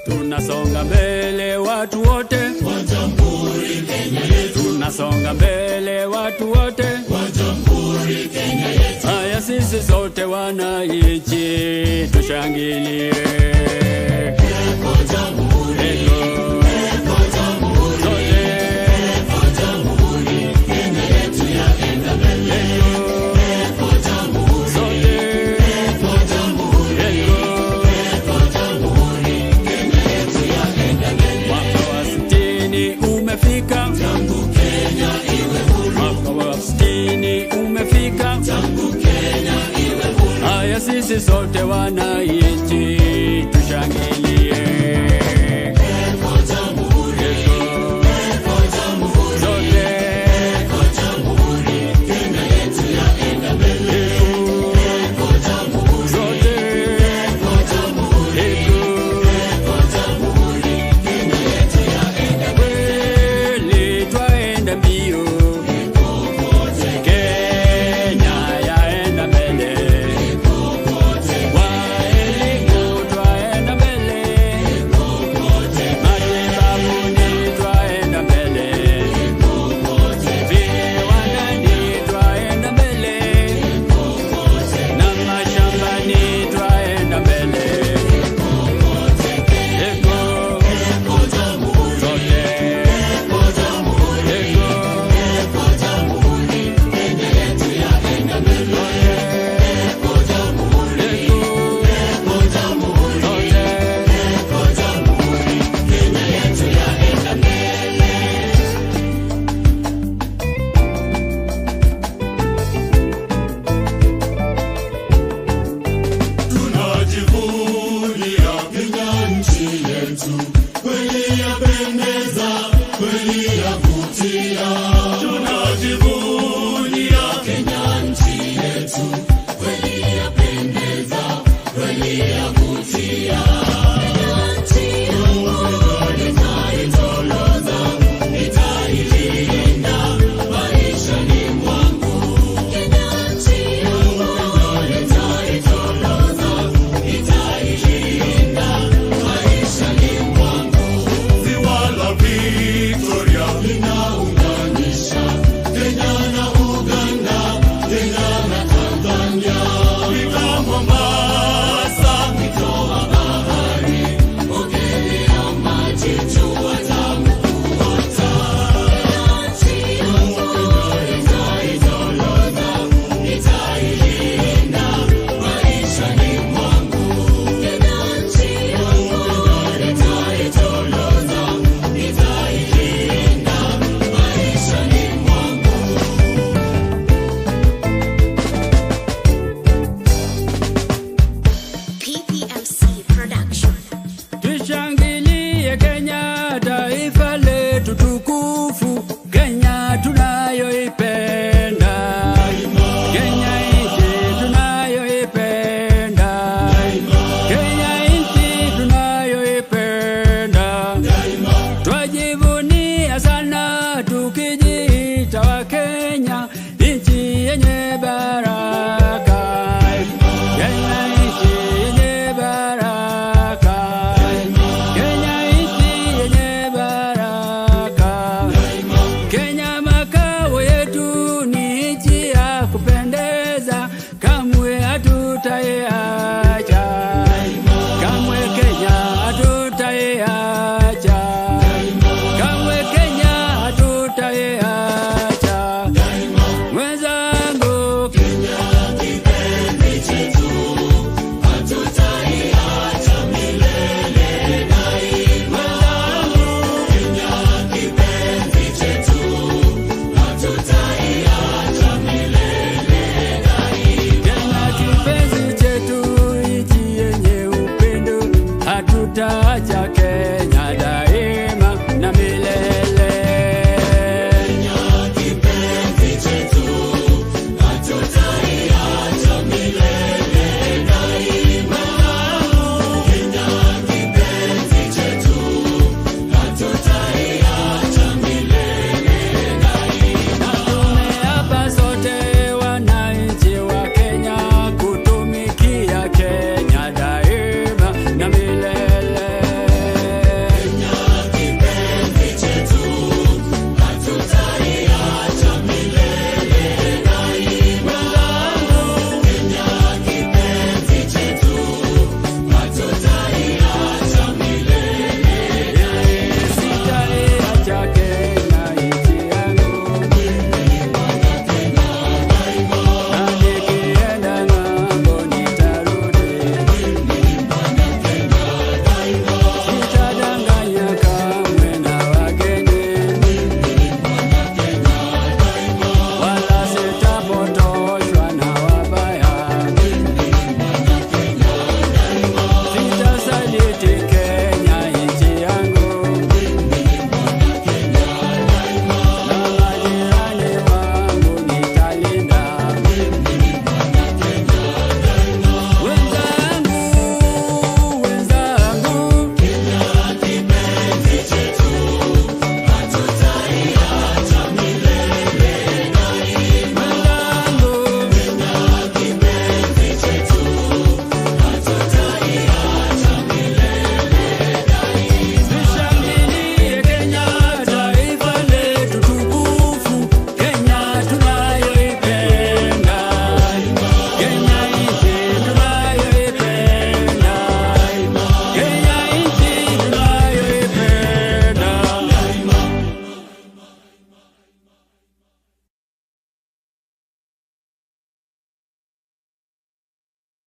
Tunasonga mbele watu wote wa Jamhuri Kenya yetu. Tunasonga mbele watu wote wa Jamhuri Kenya yetu. Haya sisi sote wananchi tushangilie. Eko Jamhuri, eko Jamhuri, eko Jamhuri Kenya yetu yaenda mbele. Eko Jamhuri, eko Jamhuri, eko Jamhuri Kenya yetu yaenda mbele. Mwaka wa 60 umefika, tangu Kenya iwe huru. mwaka wa 60 umefika, tangu Kenya iwe huru. haya sisi sote wananchi tushangilie. Eko Jamhuri, eko Jamhuri, Sote eko Jamhuri Kenya yetu yaenda mbele. Eko Jamhuri, sote eko Jamhuri, eko Jamhuri Kenya yetu yaenda kweli twaenda mbio, kokote, Kenya yaenda mbele. kokote, Kwa elimu twaenda mbele, kokote, matibabuni twaenda mbele, kokote, viwandani twaenda mbele, kokote, na mashambani twaenda mbele. kokote, Eko eko Jamhuri, sote, eko Jamhuri, eko eko Jamhuri Kenya yetu yaenda mbele. Eko Jamhuri, eko eko Jamhuri, sote. eko Jamhuri Kenya yetu yaenda mbele. Tunajivunia Kenya nchi yetu, kweli yapendeza, kweli yavutia. Tunajivunia Kenya nchi yetu, kweli yapendeza, kweli yavutia. Nitaitoloza, nitailinda maishani mwangu. Nitaitoloza, nitailinda maishani mwangu. Ziwa la Victoria linaunganisha Kenya na Uganda, Kenya na Tanzania. Fika Mombasa, mito wa bahari, ogelea maji, jua tamu kuota. Nitaitoloza, nitailinda maishani mwangu. Nitaitoloza, nitailinda maishani mwangu. PPMC Production. Tushangilie Kenya, taifa letu tukufu, Kenya tunayoipenda, Kenya nchi tunayoipenda, Kenya nchi tunayoipenda. Twajivunia sana tukijiita wa Kenya, nchi yenye baraka, Kenya nchi yenye baraka, Kenya nchi yenye baraka.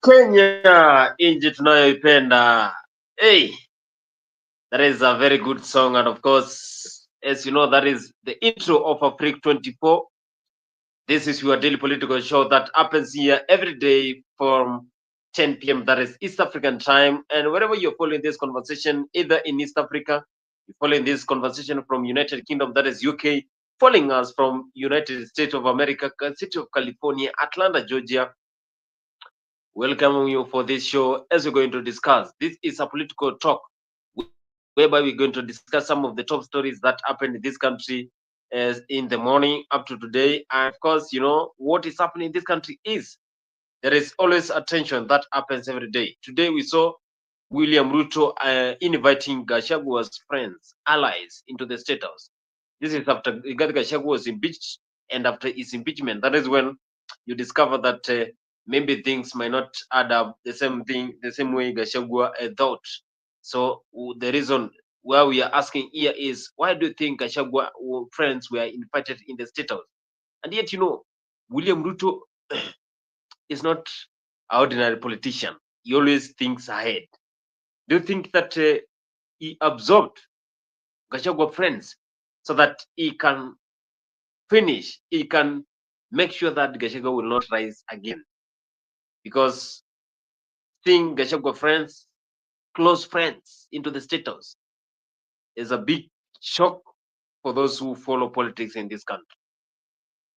Kenya, nchi tunayoipenda. Hey, that is a very good song, and of course, as you know, that is the intro of Afrique 24. This is your daily political show that happens here every day from 10 p.m. That is East African time. And wherever you're following this conversation, either in East Africa, you're following this conversation from United Kingdom, that is UK, following us from United States of America, city of California, Atlanta, Georgia. Welcoming you for this show as we're going to discuss. This is a political talk whereby we're going to discuss some of the top stories that happened in this country as in the morning up to today. And of course, you know, what is happening in this country is there is always a tension that happens every day. Today we saw William Ruto inviting Gashagua's friends, allies into the state house. This is after Rigathi Gachagua was impeached, and after his impeachment, that is when you discover that maybe things might not add up the same way Gachagua thought. So the reason why we are asking here is, why do you think Gachagua friends were invited in the state house? And yet, you know, William Ruto is not an ordinary politician. He always thinks ahead. Do you think that he absorbed Gachagua friends so that he can he can make sure that Gachagua will not rise again? Because seeing Gachagua friends, close friends, into the state house is a big shock for those who follow politics in this country.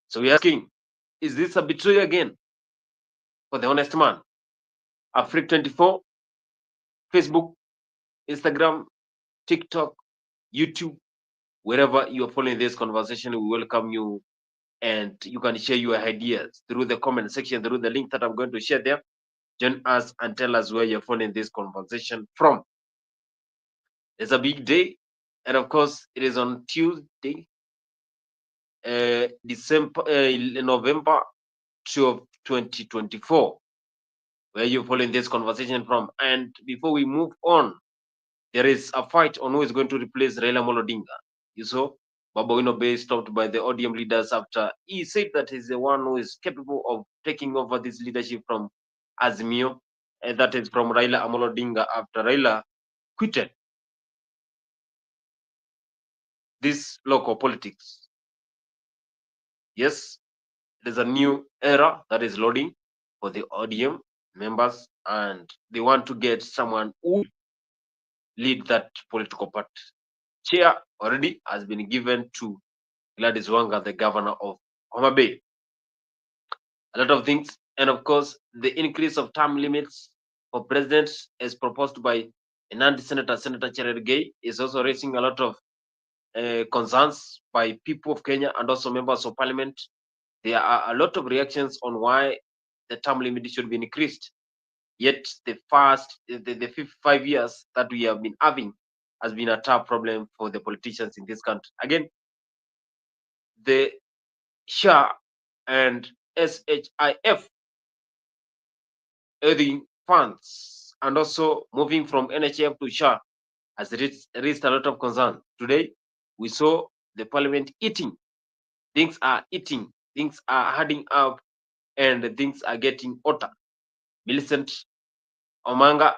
So we're asking, is this a betrayal again for the honest man? Afrique 24, Facebook, Instagram, TikTok, YouTube, wherever you are following this conversation, we welcome you, and you can share your ideas through the comment section, through the link that I'm going to share there. Join us and tell us where you're following this conversation from. It's a big day, and of course, it is on Tuesday, November 12, 2024, where you're following this conversation from. And before we move on, there is a fight on who is going to replace Raila Odinga. You saw Baba Wino Bay stopped by the ODM leaders after he said that he's the one who is capable of taking over this leadership from Azimio, and that is from Raila Odinga after Raila quitted this local politics. Yes, there's a new era that is loading for the ODM members, and they want to get someone who lead that political party. Chair already has been given to Gladys Wanga, the governor of Homa Bay. A lot of things, and of course, the increase of term limits for presidents, as proposed by Senator Cherargei, is also raising a lot of concerns by people of Kenya and also members of parliament. There are a lot of reactions on why the term limit should be increased. Yet the 55 years that we have been having has been a tough problem for the politicians in this country. Again, the SHA and SHIF earning funds and also moving from NHF to SHA has raised a lot of concern. Today, we saw the parliament eating. Things are eating, things are adding up, and things are getting hotter. Millicent Omanga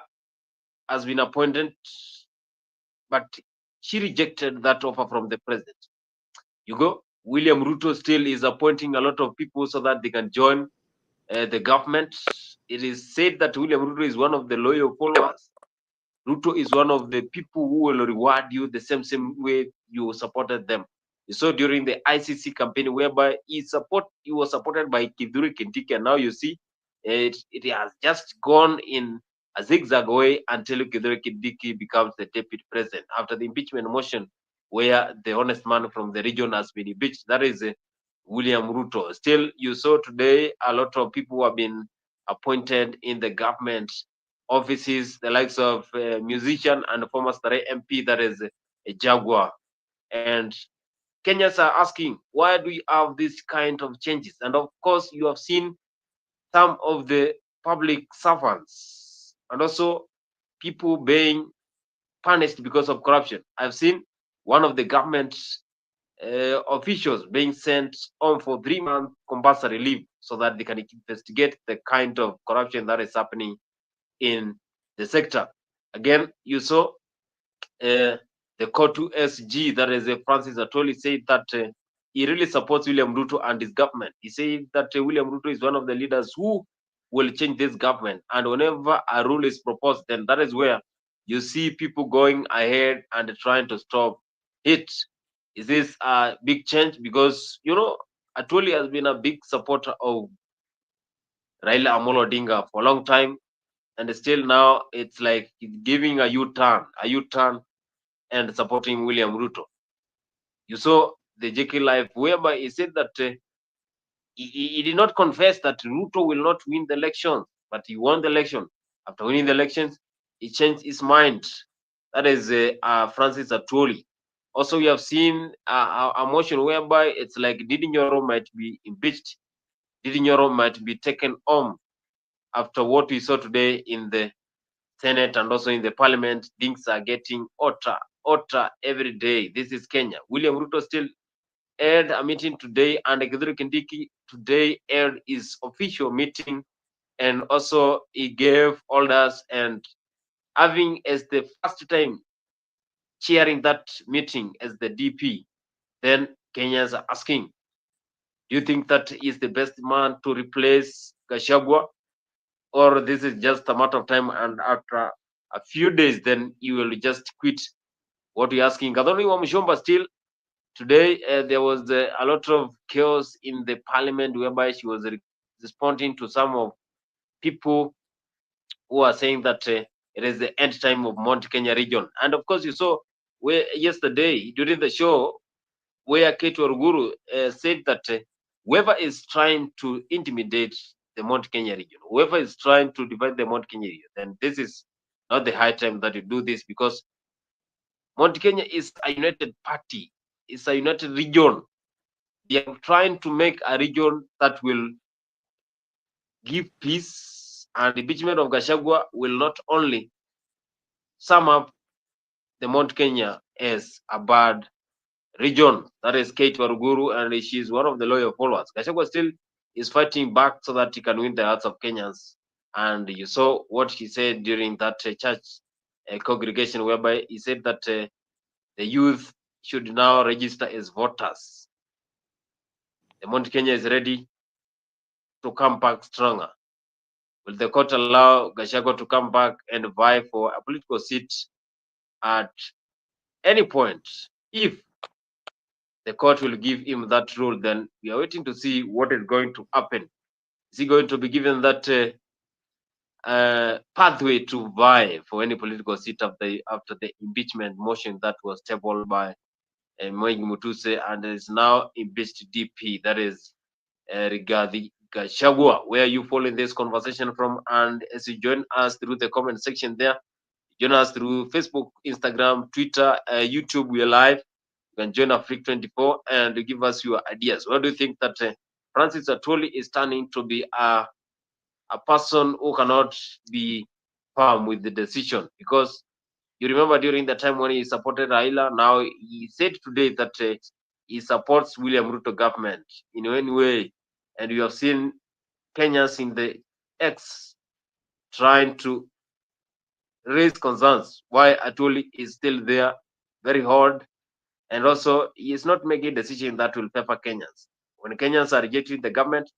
has been appointed, but she rejected that offer from the president. You go, William Ruto still is appointing a lot of people so that they can join the government. It is said that William Ruto is one of the loyal followers. Ruto is one of the people who will reward you the same way you supported them. You saw during the ICC campaign whereby he was supported by Kiduri Kindiki, and now you see it has just gone in a zigzag way until Kiduri Kindiki becomes the deputy president after the impeachment motion, where the honest man from the region has been impeached. That is William Ruto. Still, you saw today a lot of people have been appointed in the government offices, the likes of musician and former Stare MP, that is a Jaguar. And Kenyans are asking, why do we have this kind of changes? And of course, you have seen some of the public servants and also people being punished because of corruption. I've seen one of the government officials being sent home for 3 months compulsory leave so that they can investigate the kind of corruption that is happening in the sector. Again, you saw the COTU SG, that is Francis Atoli, said that he really supports William Ruto and his government. He said that William Ruto is one of the leaders who will change this government. And whenever a rule is proposed, then that is where you see people going ahead and trying to stop it. Is this a big change? Because, Atoli has been a big supporter of Raila Amolo Odinga for a long time. And still now it's like giving a U-turn, and supporting William Ruto. You saw the JK Live, whereby he said that he did not confess that Ruto will not win the election, but he won the election. After winning the elections, he changed his mind. That is Francis Atwoli. Also, we have seen a motion whereby it's like Didi Nyoro might be impeached. Didi Nyoro might be taken home after what we saw today in the Senate and also in the Parliament. Things are getting hotter every day. This is Kenya. William Ruto still held a meeting today, and Kithure Kindiki today held his official meeting, and also he gave orders, and having as the first time chairing that meeting as the DP, then Kenyans are asking, do you think that he is the best man to replace Gachagua, or this is just a matter of time, and after a few days, then he will just quit? What we're asking, Gathoni Wamshomba still today, there was a lot of chaos in the parliament, whereby she was responding to some of people who are saying that it is the end time of Mount Kenya region. And of course, you saw where yesterday during the show where Ketu Orguru said that whoever is trying to intimidate the Mount Kenya region, whoever is trying to divide the Mount Kenya region, then this is not the high time that you do this, because Mount Kenya is a united party. It's a united region. They are trying to make a region that will give peace, and the impeachment of Gachagua will not only sum up the Mount Kenya as a bad region. That is Kate Waruguru, and she is one of the loyal followers. Gachagua still is fighting back so that he can win the hearts of Kenyans. And you saw what he said during that church congregation, whereby he said that the youth should now register as voters. The Mount Kenya is ready to come back stronger. Will the court allow Gachagua to come back and vie for a political seat at any point? If the court will give him that rule, then we are waiting to see what is going to happen. Is he going to be given that pathway to vie for any political seat after the impeachment motion that was tabled by Mwengi Mutuse and is now impeached DP, that is Rigathi Gachagua? Where are you following this conversation from? And as you join us through the comment section there, join us through Facebook, Instagram, Twitter, YouTube. We are live. You can join Afrique24 and give us your ideas. What do you think that Francis Atwoli is turning to be a person who cannot be firm with the decision? Because you remember during the time when he supported Raila, now he said today that he supports William Ruto government in any way. And you have seen Kenyans in the X trying to raise concerns why Atwoli is still there, very hard. And also, he is not making a decision that will pepper Kenyans. When Kenyans are rejecting the government,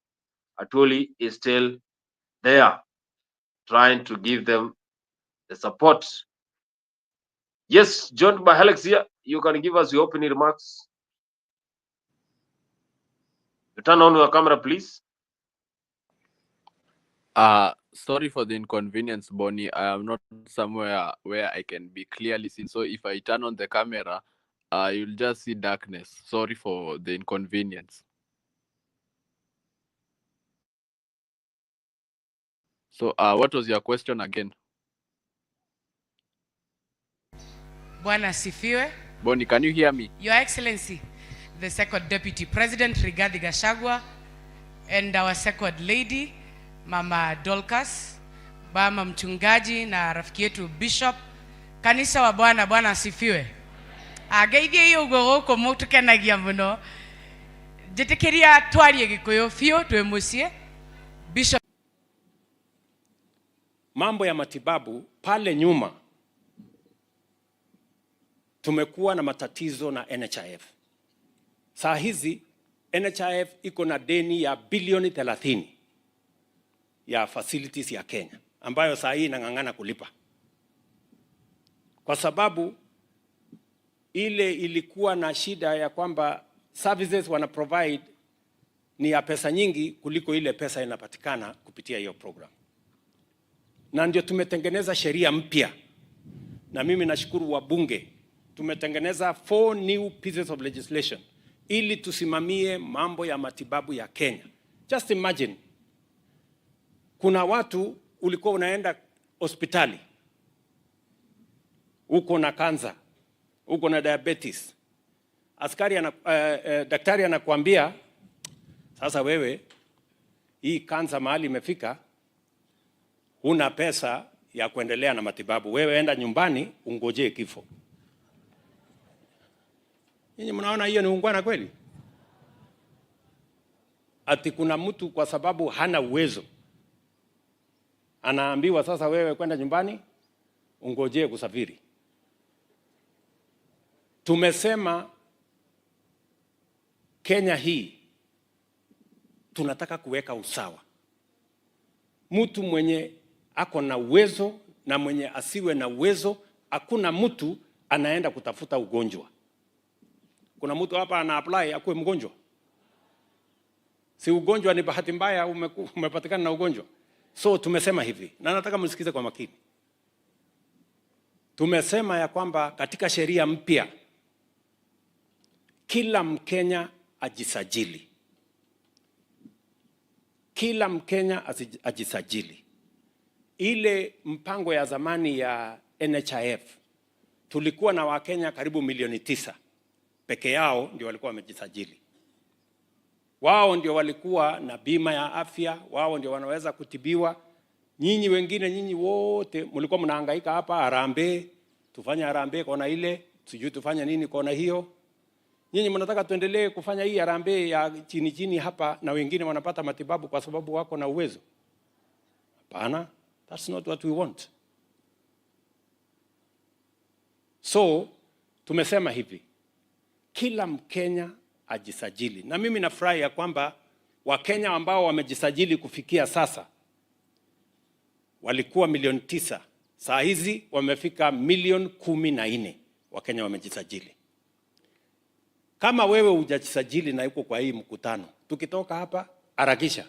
Atwoli is still there, trying to give them the support. Yes, joined by Alex here. You can give us your opening remarks. You turn on your camera, please. Sorry for the inconvenience, Bonnie. I am not somewhere where I can be clearly seen. So if I turn on the camera, you'll just see darkness. Sorry for the inconvenience. So what was your question again? Bwana asifiwe. Bonnie, can you hear me? Your Excellency, the second Deputy President Rigathi Gachagua, and our second lady, Mama Dolcas, Mama mchungaji na rafiki yetu Bishop. Kanisa wa Bwana, Bwana asifiwe. Ageithie yugo ko mutukenagia muno. Jitikiria twarie Gikuyu fio twe mucie. Bishop, mambo ya matibabu pale nyuma tumekuwa na matatizo na NHIF. Saa hizi NHIF iko na deni ya bilioni 30 ya facilities ya Kenya ambayo saa hii inang'ang'ana kulipa. Kwa sababu ile ilikuwa na shida ya kwamba services wana provide ni ya pesa nyingi kuliko ile pesa inapatikana kupitia hiyo program. Na ndio tumetengeneza sheria mpya. Na mimi nashukuru wabunge. Tumetengeneza 4 new pieces of legislation ili tusimamie mambo ya matibabu ya Kenya. Just imagine, kuna watu ulikuwa unaenda hospitali, uko na kansa, uko na diabetes. Daktari anakuambia, sasa wewe, hii kansa mahali imefika, huna pesa ya kuendelea na matibabu. Wewe enda nyumbani, ungojee kifo. Ninyi mnaona hiyo ni ungwana kweli? Ati kuna mtu kwa sababu hana uwezo anaambiwa sasa wewe kwenda nyumbani ungojee kusafiri. Tumesema Kenya hii tunataka kuweka usawa. Mtu mwenye ako na uwezo na mwenye asiwe na uwezo, hakuna mtu anaenda kutafuta ugonjwa. Kuna mtu hapa ana apply akuwe mgonjwa? Si ugonjwa ni bahati mbaya umepatikana na ugonjwa. So tumesema hivi, na nataka msikize kwa makini. Tumesema ya kwamba katika sheria mpya kila Mkenya ajisajili. Kila Mkenya ajisajili. Ile mpango ya zamani ya NHIF tulikuwa na Wakenya karibu milioni 9 peke yao ndio walikuwa wamejisajili. Wao ndio walikuwa na bima ya afya, wao ndio wanaweza kutibiwa. Nyinyi wengine, nyinyi wote mlikuwa mnahangaika hapa harambee, tufanye harambee kona ile, sijui tufanye nini kona hiyo. Nyinyi mnataka tuendelee kufanya hii harambee ya chini chini hapa na wengine wanapata matibabu kwa sababu wako na uwezo? Hapana, that's not what we want. So tumesema hivi, kila Mkenya ajisajili. Na mimi nafurahi ya kwamba Wakenya ambao wamejisajili kufikia sasa walikuwa milioni 9. Saa hizi wamefika milioni 14 Wakenya wamejisajili. Kama wewe hujajisajili na yuko kwa hii mkutano, tukitoka hapa harakisha.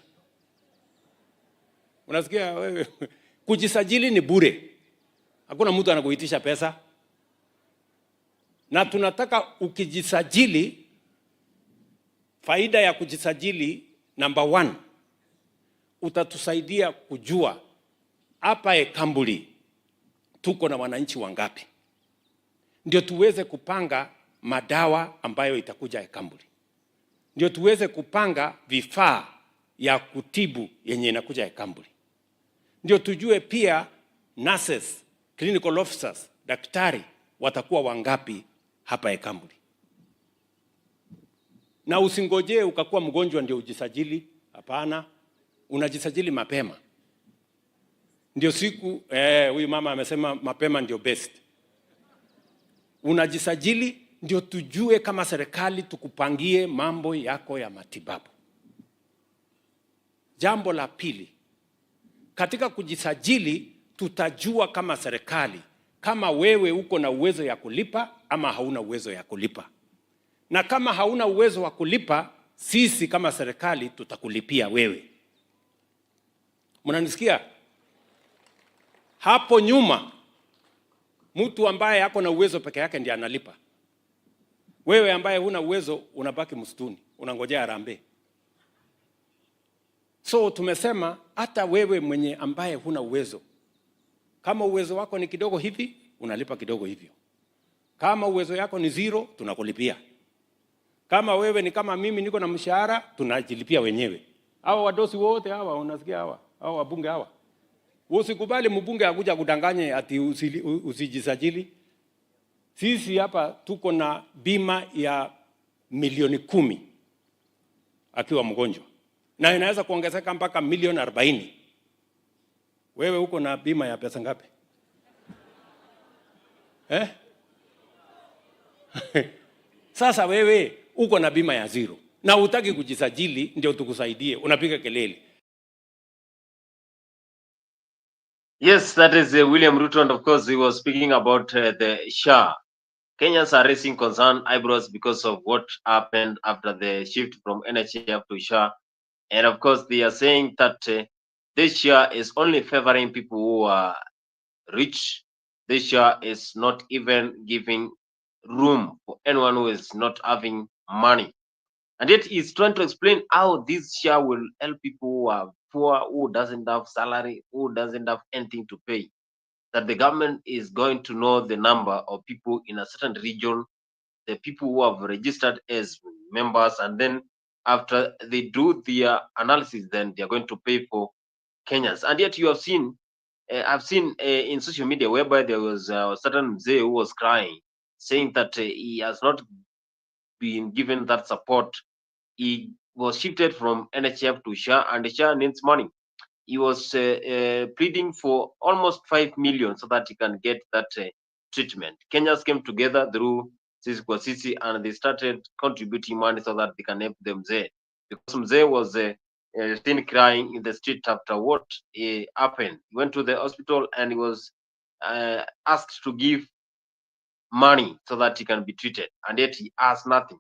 Unasikia wewe, kujisajili ni bure. Hakuna mtu anakuitisha pesa. Na tunataka ukijisajili, faida ya kujisajili number 1, utatusaidia kujua hapa Ekambuli tuko na wananchi wangapi. Ndio tuweze kupanga madawa ambayo itakuja Ekambuli. Ndio tuweze kupanga vifaa ya kutibu yenye inakuja Ekambuli. Ndio tujue pia nurses, clinical officers, daktari watakuwa wangapi hapa Ekambuli. Na usingojee ukakuwa mgonjwa ndio ujisajili. Hapana, unajisajili mapema. Ndio siku huyu mama amesema mapema ndio best. Unajisajili ndio tujue kama serikali tukupangie mambo yako ya matibabu. Jambo la pili, katika kujisajili tutajua kama serikali kama wewe uko na uwezo ya kulipa ama hauna uwezo ya kulipa. Na kama hauna uwezo wa kulipa, sisi kama serikali tutakulipia wewe. Mnanisikia? Hapo nyuma mtu ambaye yako na uwezo peke yake ndiye analipa. Wewe ambaye huna uwezo unabaki msituni, unangojea harambee. So tumesema hata wewe mwenye ambaye huna uwezo, kama uwezo wako ni kidogo hivi, unalipa kidogo hivyo. Kama uwezo yako ni 0, tunakulipia. Kama wewe ni kama mimi niko na mshahara, tunajilipia wenyewe. Hawa wadosi wote hawa, unasikia hawa wabunge hawa. Usikubali mbunge akuja kudanganye ati usijisajili. Sisi hapa tuko na bima ya milioni 10 akiwa mgonjwa, na inaweza kuongezeka mpaka milioni 40. Wewe uko na bima ya pesa ngapi? Sasa wewe uko na bima ya zero na hutaki kujisajili ndio tukusaidie, unapiga kelele. Yes, that is William Ruto, and of course he was speaking about the SHA. Kenyans are raising concern eyebrows because of what happened after the shift from NHIF to SHA, and of course they are saying that this SHA is only favoring people who are rich. This SHA is not even giving room for anyone who is not having money. And yet he's trying to explain how this SHA will help people who are poor, who doesn't have salary, who doesn't have anything to pay. That the government is going to know the number of people in a certain region, the people who have registered as members, and then after they do their analysis, then they are going to pay for Kenyans. And yet you have seen, I've seen in social media whereby there was a certain mzee who was crying, saying that he has not been given that support. He was shifted from NHF to SHA, and SHA needs money. He was pleading for almost 5 million so that he can get that treatment. Kenyans came together through Sisi kwa Sisi, and they started contributing money so that they can help them Mzee. Because Mzee was seen crying in the street after what happened. He went to the hospital and he was asked to give money so that he can be treated, and yet he asked nothing.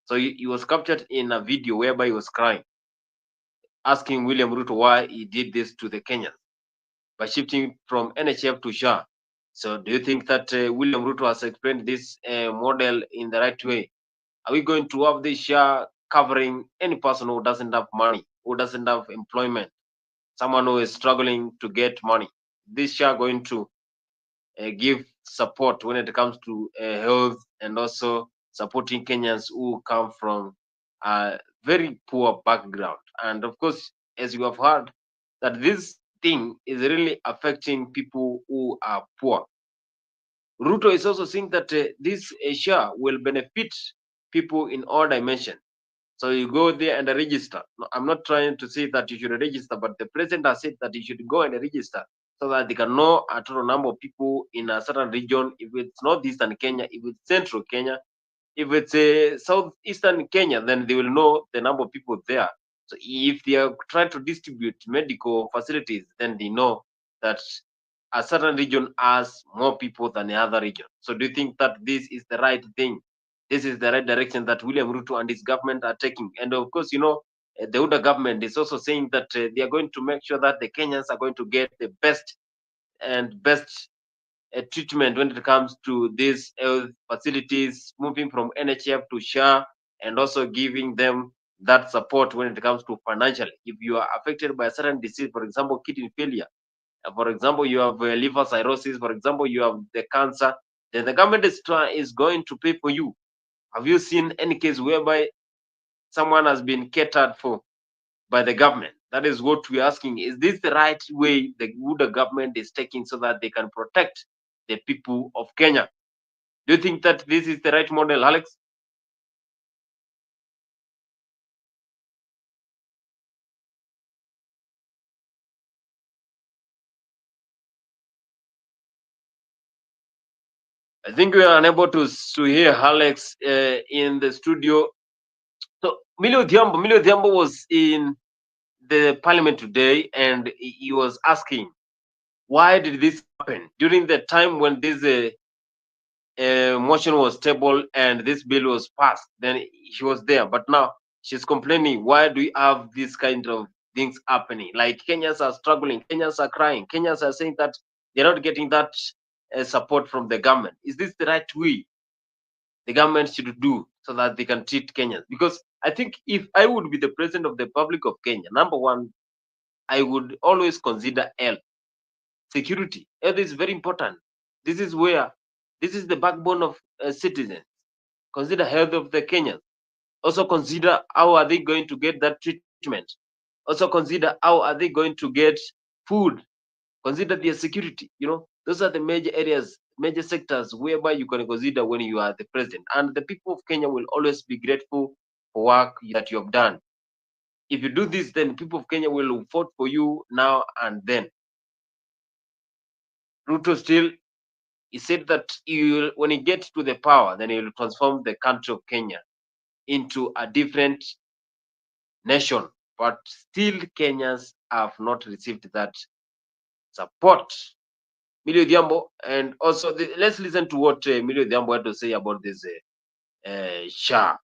So he was captured in a video whereby he was crying, asking William Ruto why he did this to the Kenyans by shifting from NHF to SHA. So do you think that William Ruto has explained this model in the right way? Are we going to have this SHA covering any person who doesn't have money, who doesn't have employment, someone who is struggling to get money? This SHA going to give support when it comes to health, and also supporting Kenyans who come from a very poor background. And of course, as you have heard, that this thing is really affecting people who are poor. Ruto is also saying that this SHA will benefit people in all dimensions. So you go there and register. No, I'm not trying to say that you should register, but the president has said that you should go and register so that they can know a total number of people in a certain region. If it's northeastern Kenya, if it's central Kenya, if it's southeastern Kenya, then they will know the number of people there. So if they are trying to distribute medical facilities, then they know that a certain region has more people than the other region. So do you think that this is the right thing? This is the right direction that William Ruto and his government are taking? And of course, you know, the Uda government is also saying that they are going to make sure that the Kenyans are going to get the best treatment when it comes to these health facilities, moving from NHF to SHA, and also giving them that support when it comes to financial. If you are affected by a certain disease, for example, kidney failure, for example, you have liver cirrhosis, for example, you have the cancer, then the government is going to pay for you. Have you seen any case whereby someone has been catered for by the government? That is what we're asking. Is this the right way the government is taking so that they can protect the people of Kenya? Do you think that this is the right model, Alex? I think we are unable to hear Alex in the studio. So Millie Odhiambo was in the parliament today, and he was asking, why did this happen during the time when this motion was tabled and this bill was passed? Then she was there, but now she's complaining, why do we have this kind of things happening? Like Kenyans are struggling, Kenyans are crying, Kenyans are saying that they're not getting that support from the government. Is this the right way the government should do so that they can treat Kenyans? Because I think if I would be the president of the Republic of Kenya, number one, I would always consider health, security. Health is very important. This is the backbone of citizens. Consider health of the Kenyans. Also consider how are they going to get that treatment. Also consider how are they going to get food. Consider their security. You know, those are the major areas major sectors whereby you can consider when you are the president. And the people of Kenya will always be grateful for work that you have done. If you do this, then people of Kenya will vote for you now and then. Ruto still, he said that when he gets to the power, then he will transform the country of Kenya into a different nation. But still, Kenyans have not received that support. Millie Odhiambo, and also let's listen to what Millie Odhiambo had to say about this SHA.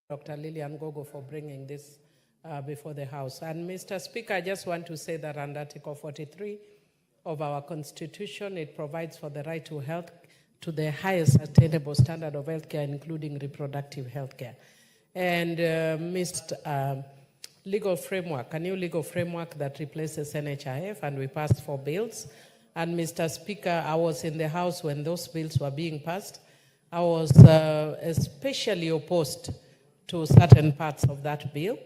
Dr. Lilian Gogo for bringing this before the House. And Mr. Speaker, I just want to say that under Article 43 of our Constitution, it provides for the right to health, to the highest attainable standard of healthcare, including reproductive healthcare. And Mr. Legal framework, a new legal framework that replaces NHIF, and we passed 4 bills. And Mr. Speaker, I was in the House when those bills were being passed. I was especially opposed to certain parts of that bill,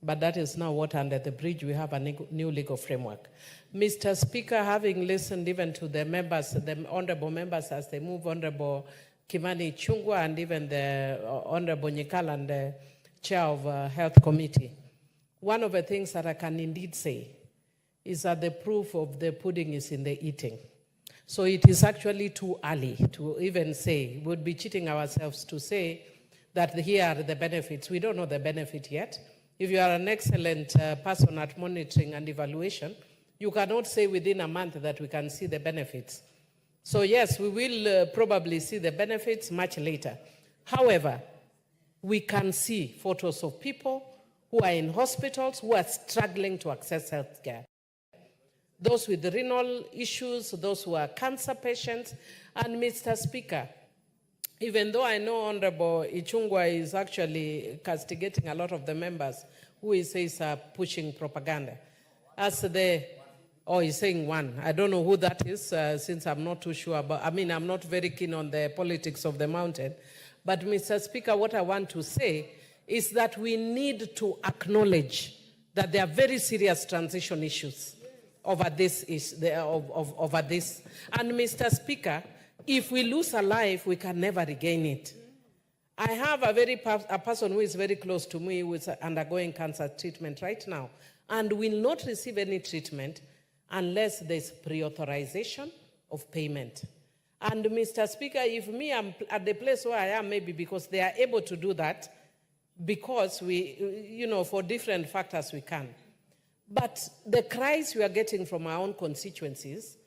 but that is now what under the bridge we have a new legal framework. Mr. Speaker, having listened even to the members, the honorable members as they move, Honorable Kimani Chungwa and even the Honorable Nyikala and the Chair of Health Committee, one of the things that I can indeed say is that the proof of the pudding is in the eating. So it is actually too early to even say, we would be cheating ourselves to say that here are the benefits. We don't know the benefit yet. If you are an excellent person at monitoring and evaluation, you cannot say within a month that we can see the benefits. So yes, we will probably see the benefits much later. However, we can see photos of people who are in hospitals who are struggling to access health care. Those with renal issues, those who are cancer patients. And Mr. Speaker, even though I know Honorable Ichungwa is actually castigating a lot of the members who he says are pushing propaganda, he's saying one. I don't know who that is since I'm not too sure about, I'm not very keen on the politics of the mountain. But Mr. Speaker, what I want to say is that we need to acknowledge that there are very serious transition issues over this. And Mr. Speaker, if we lose a life, we can never regain it. I have a person who is very close to me who is undergoing cancer treatment right now and will not receive any treatment unless there's pre-authorization of payment. And Mr. Speaker, if me, I'm at the place where I am, maybe because they are able to do that, because we, for different factors we can. But the cries we are getting from our own constituencies,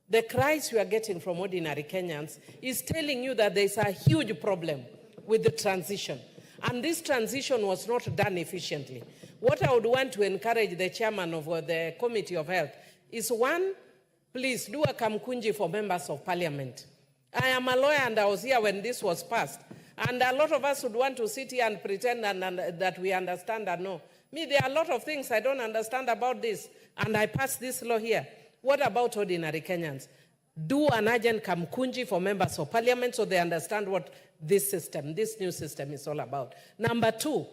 the cries we are getting from ordinary Kenyans is telling you that there's a huge problem with the transition. And this transition was not done efficiently. What I would want to encourage the chairman of the Committee of Health is, one, please do a kamkunji for members of parliament. I am a lawyer and I was here when this was passed. And a lot of us would want to sit here and pretend that we understand and know. Me, there are a lot of things I don't understand about this, and I passed this law here. What about ordinary Kenyans? Do an urgent kamkunji for members of parliament so they understand what this new system is all about. Number 2,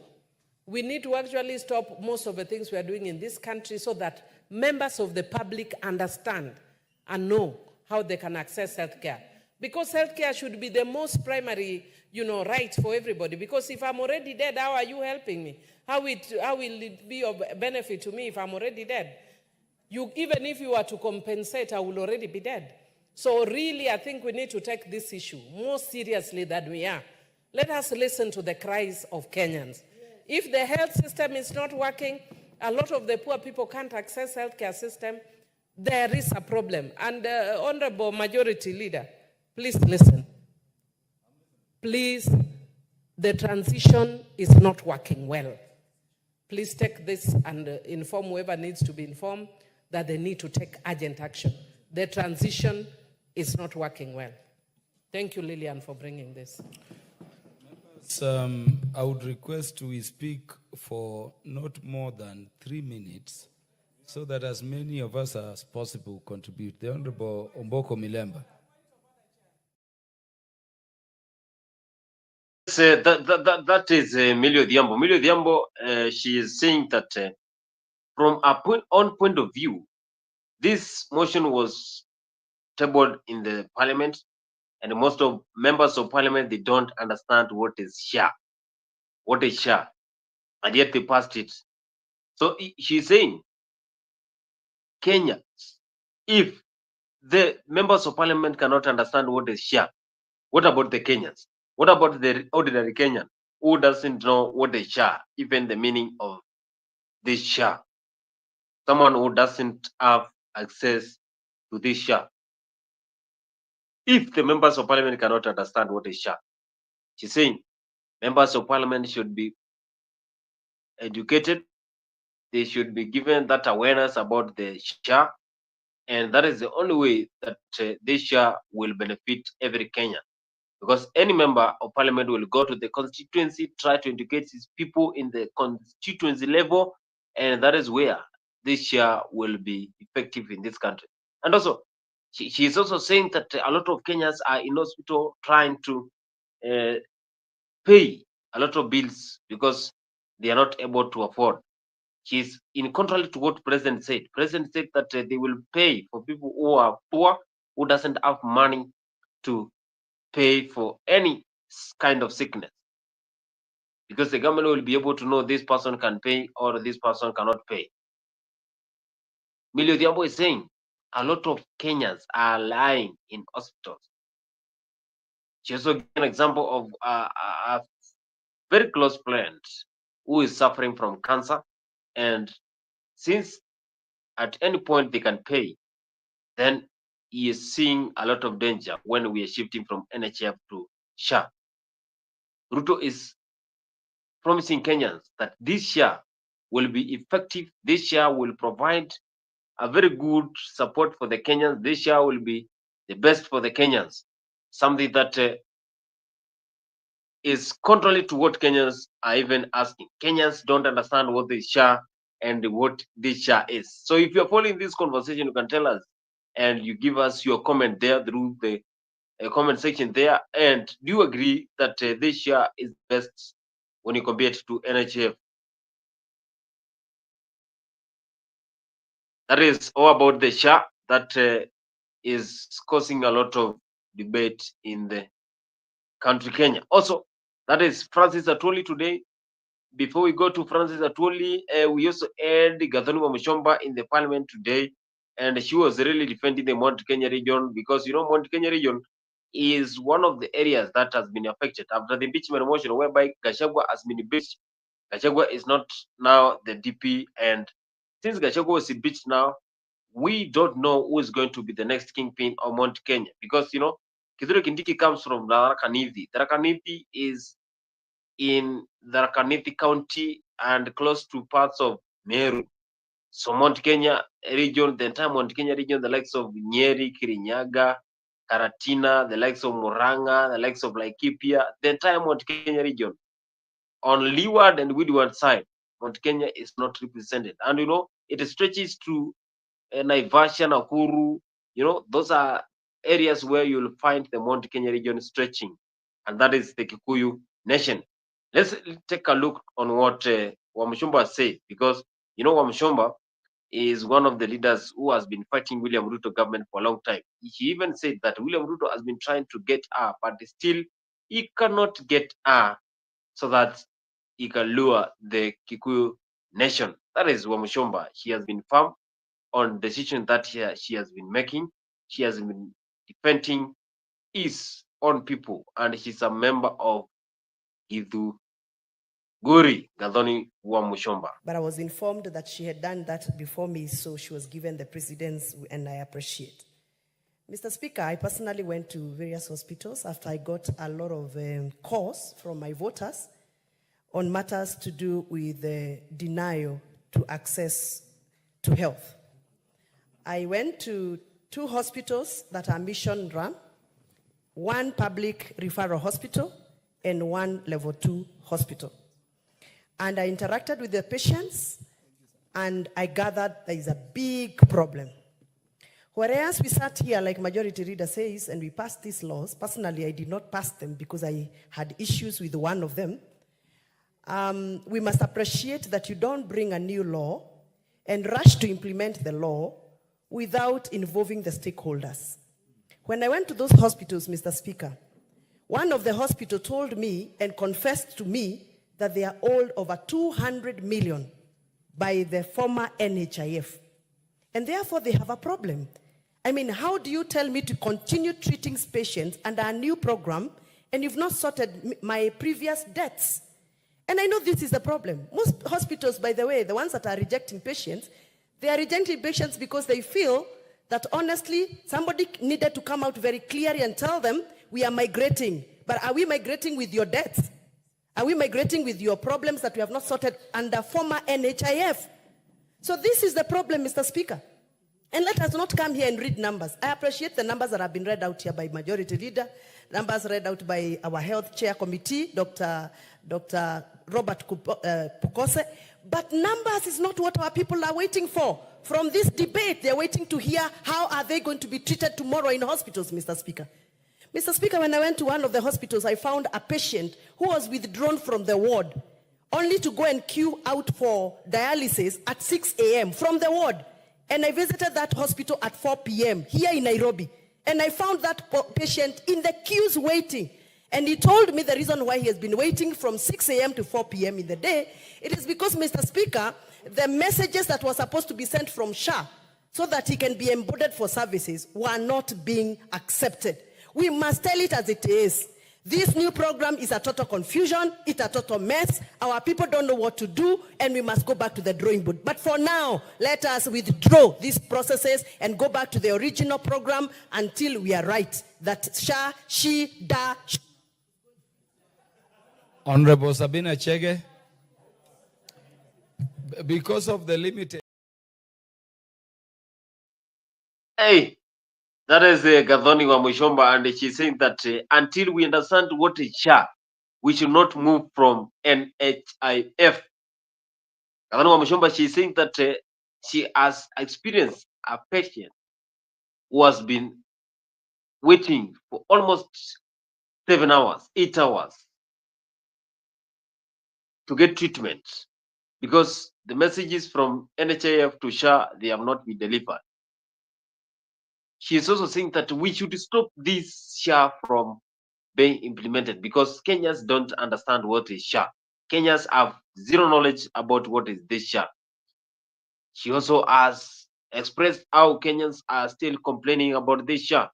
we need to actually stop most of the things we are doing in this country so that members of the public understand and know how they can access healthcare. Because healthcare should be the most primary, right for everybody. Because if I'm already dead, how are you helping me? How will it be of benefit to me if I'm already dead? Even if you were to compensate, I will already be dead. So really, I think we need to take this issue more seriously than we are. Let us listen to the cries of Kenyans. If the health system is not working, a lot of the poor people can't access healthcare system, there is a problem. And Honorable Majority Leader, please listen. Please, the transition is not working well. Please take this and inform whoever needs to be informed that they need to take urgent action. The transition is not working well. Thank you, Lillian, for bringing this. I would request we speak for not more than 3 minutes so that as many of us as possible contribute. The Honorable Omboko Milemba. That is Millie Odhiambo. Millie Odhiambo, she is saying that from a point of view, this motion was tabled in the parliament, and most of members of parliament, they don't understand what is SHA. What is SHA? And yet they passed it. So she's saying, Kenya, if the members of parliament cannot understand what is SHA, what about the Kenyans? What about the ordinary Kenyan who doesn't know what is SHA, even the meaning of this SHA? Someone who doesn't have access to this SHA. If the members of parliament cannot understand what is SHA, she's saying members of parliament should be educated. They should be given that awareness about the SHA, and that is the only way that this SHA will benefit every Kenyan. Because any member of parliament will go to the constituency, try to educate his people in the constituency level, and that is where this SHA will be effective in this country. And also, she is also saying that a lot of Kenyans are in hospital trying to pay a lot of bills because they are not able to afford. She's in contrary to what President said. President said that they will pay for people who are poor, who doesn't have money to pay for any kind of sickness, because the government will be able to know this person can pay or this person cannot pay. Millie Odhiambo is saying a lot of Kenyans are lying in hospitals. She also gave an example of a very close friend who is suffering from cancer, and since at any point they can pay, then he is seeing a lot of danger when we are shifting from NHF to SHA. Ruto is promising Kenyans that this SHA will be effective. This SHA will provide a very good support for the Kenyans. This SHA will be the best for the Kenyans. Something that is contrary to what Kenyans are even asking. Kenyans don't understand what the SHA and what this SHA is. So if you're following this conversation, you can tell us and you give us your comment there through the comment section there. And do you agree that this SHA is best when you compare it to NHF? That is all about the SHA that is causing a lot of debate in the country Kenya. Also, that is Francis Atwoli today. Before we go to Francis Atwoli, we also had Gathoni Wamuchomba in the parliament today, and she was really defending the Mount Kenya region because, you know, Mount Kenya region is one of the areas that has been affected after the impeachment motion whereby Gachagua has been impeached. Gachagua is not now the DP, and since Gachagua was impeached now, we don't know who is going to be the next kingpin of Mount Kenya, because, you know, Kithure Kindiki comes from Tharaka Nithi. Tharaka Nithi is in Tharaka Nithi County and close to parts of Meru. So Mount Kenya region, the entire Mount Kenya region, the likes of Nyeri, Kirinyaga, Karatina, the likes of Murang'a, the likes of Laikipia, the entire Mount Kenya region. On leeward and windward side, Mount Kenya is not represented. And, you know, it stretches to Naivasha, Nakuru. You know, those are areas where you'll find the Mount Kenya region stretching. And that is the Kikuyu nation. Let's take a look on what Wamuchomba said, because, you know, Wamuchomba is one of the leaders who has been fighting William Ruto government for a long time. He even said that William Ruto has been trying to get her, but still he cannot get her so that he can lure the Kikuyu nation. That is Wamuchomba. She has been firm on decision that she has been making. She has been defending his own people, and she's a member of Githu Guri, Gathoni Wamuchomba. But I was informed that she had done that before me, so she was given the precedence, and I appreciate. Mr. Speaker, I personally went to various hospitals after I got a lot of calls from my voters on matters to do with the denial to access to health. I went to 2 hospitals that are mission run, 1 public referral hospital and 1 level 2 hospital. And I interacted with the patients, and I gathered there is a big problem. Whereas we sat here, like Majority Leader says, and we passed these laws, personally I did not pass them because I had issues with one of them. We must appreciate that you don't bring a new law and rush to implement the law without involving the stakeholders. When I went to those hospitals, Mr. Speaker, one of the hospitals told me and confessed to me that they are owed over 200 million by the former NHIF. And therefore, they have a problem. I mean, how do you tell me to continue treating patients under a new program and you've not sorted my previous debts? And I know this is the problem. Most hospitals, by the way, the ones that are rejecting patients, they are rejecting patients because they feel that honestly, somebody needed to come out very clearly and tell them, we are migrating. But are we migrating with your debts? Are we migrating with your problems that we have not sorted under former NHIF? So this is the problem, Mr. Speaker. And let us not come here and read numbers. I appreciate the numbers that have been read out here by Majority Leader, numbers read out by our Health Chair Committee, Dr. Robert Pukose. But numbers is not what our people are waiting for. From this debate, they're waiting to hear how are they going to be treated tomorrow in hospitals, Mr. Speaker. Mr. Speaker, when I went to one of the hospitals, I found a patient who was withdrawn from the ward, only to go and queue out for dialysis at 6 a.m. from the ward. And I visited that hospital at 4 p.m. here in Nairobi. And I found that patient in the queues waiting. And he told me the reason why he has been waiting from 6 a.m. to 4 p.m. in the day, it is because, Mr. Speaker, the messages that were supposed to be sent from SHA so that he can be embodied for services were not being accepted. We must tell it as it is. This new program is a total confusion, it's a total mess. Our people don't know what to do, and we must go back to the drawing board. But for now, let us withdraw these processes and go back to the original program until we are right. That SHA, she, da, sh. Honorable Sabina Chege, because of the limited... Hey, that is Gathoni wa Mushomba, and she's saying that until we understand what is SHA, we should not move from NHIF. Gathoni wa Mushomba, she's saying that she has experienced a patient who has been waiting for almost 7 hours, 8 hours to get treatment because the messages from NHIF to SHA, they have not been delivered. She is also saying that we should stop this SHA from being implemented because Kenyans don't understand what is SHA. Kenyans have zero knowledge about what is this SHA. She also has expressed how Kenyans are still complaining about this SHA.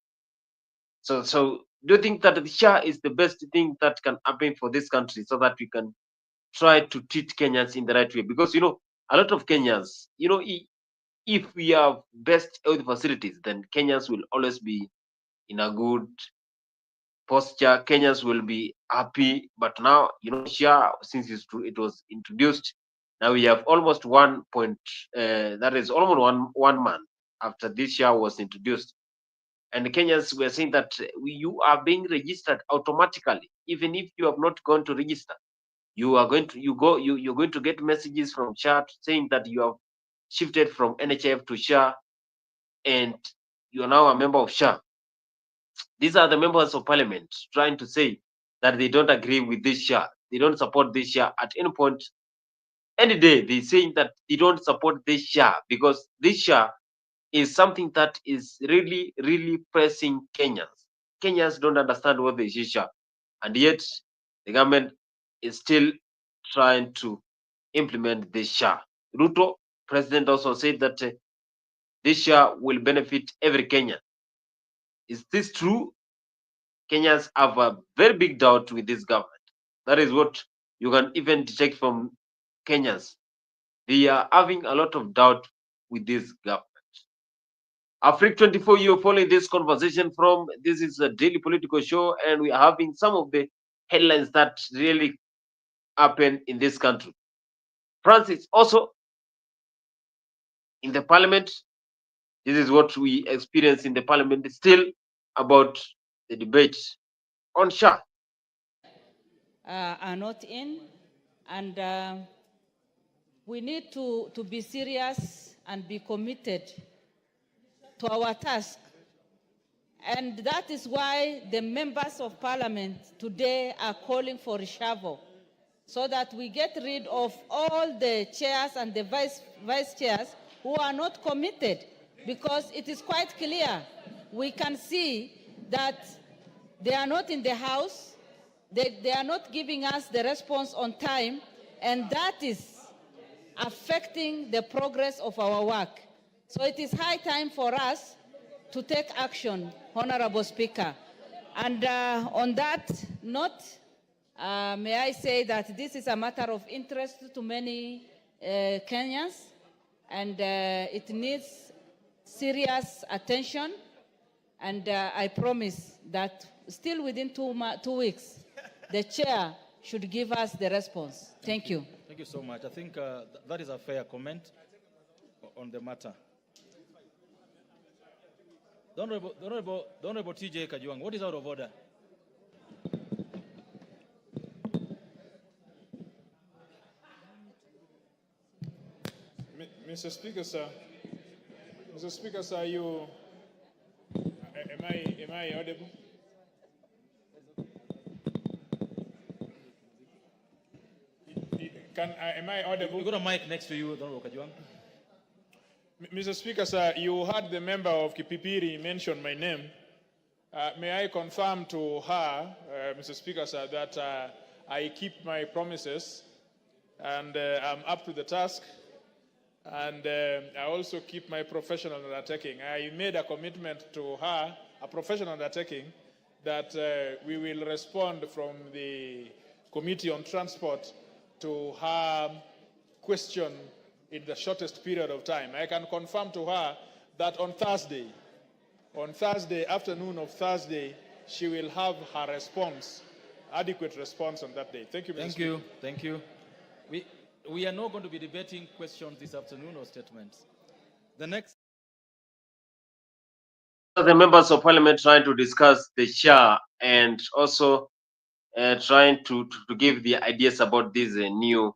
So do you think that the SHA is the best thing that can happen for this country so that we can try to treat Kenyans in the right way? Because, you know, a lot of Kenyans, you know, if we have best health facilities, then Kenyans will always be in a good posture. Kenyans will be happy. But now, you know, SHA, since it was introduced, now we have almost that is almost one month after this SHA was introduced. And the Kenyans were saying that you are being registered automatically, even if you have not gone to register. You're going to get messages from SHA saying that you have shifted from NHIF to SHA and you are now a member of SHA. These are the members of parliament trying to say that they don't agree with this SHA. They don't support this SHA at any point. Any day, they're saying that they don't support this SHA because this SHA is something that is really, really pressing Kenyans. Kenyans don't understand what this is SHA. And yet, the government is still trying to implement this SHA. Ruto, president, also said that this SHA will benefit every Kenyan. Is this true? Kenyans have a very big doubt with this government. That is what you can even detect from Kenyans. They are having a lot of doubt with this government. Africa 24, you're following this conversation from, this is a daily political show, and we are having some of the headlines that really happen in this country. France is also in the parliament. This is what we experience in the parliament still about the debate on SHA. Are not in, and we need to be serious and be committed to our task. And that is why the members of parliament today are calling for reshuffle, so that we get rid of all the chairs and the vice chairs who are not committed, because it is quite clear. We can see that they are not in the house, they are not giving us the response on time, and that is affecting the progress of our work. So it is high time for us to take action, Honorable Speaker. And on that note, may I say that this is a matter of interest to many Kenyans, and it needs serious attention. And I promise that still within 2 weeks, the chair should give us the response. Thank you. Thank you so much. I think that is a fair comment on the matter. The Honorable TJ Kajuang, what is out of order? Mr. Speaker, sir. Mr. Speaker, sir, am I audible? Am I audible? You got a mic next to you, Honorable Kajuang. Mr. Speaker, sir, you heard the member of Kipipiri mention my name. May I confirm to her, Mr. Speaker, sir, that I keep my promises and I'm up to the task, and I also keep my professional undertaking. I made a commitment to her, a professional undertaking, that we will respond from the Committee on Transport to her question in the shortest period of time. I can confirm to her that on Thursday, afternoon of Thursday, she will have her response, adequate response on that day. Thank you, Mr. Thank Speaker. you. Thank you. We are not going to be debating questions this afternoon or statements. The next. The members of parliament trying to discuss the share and also trying to give the ideas about this new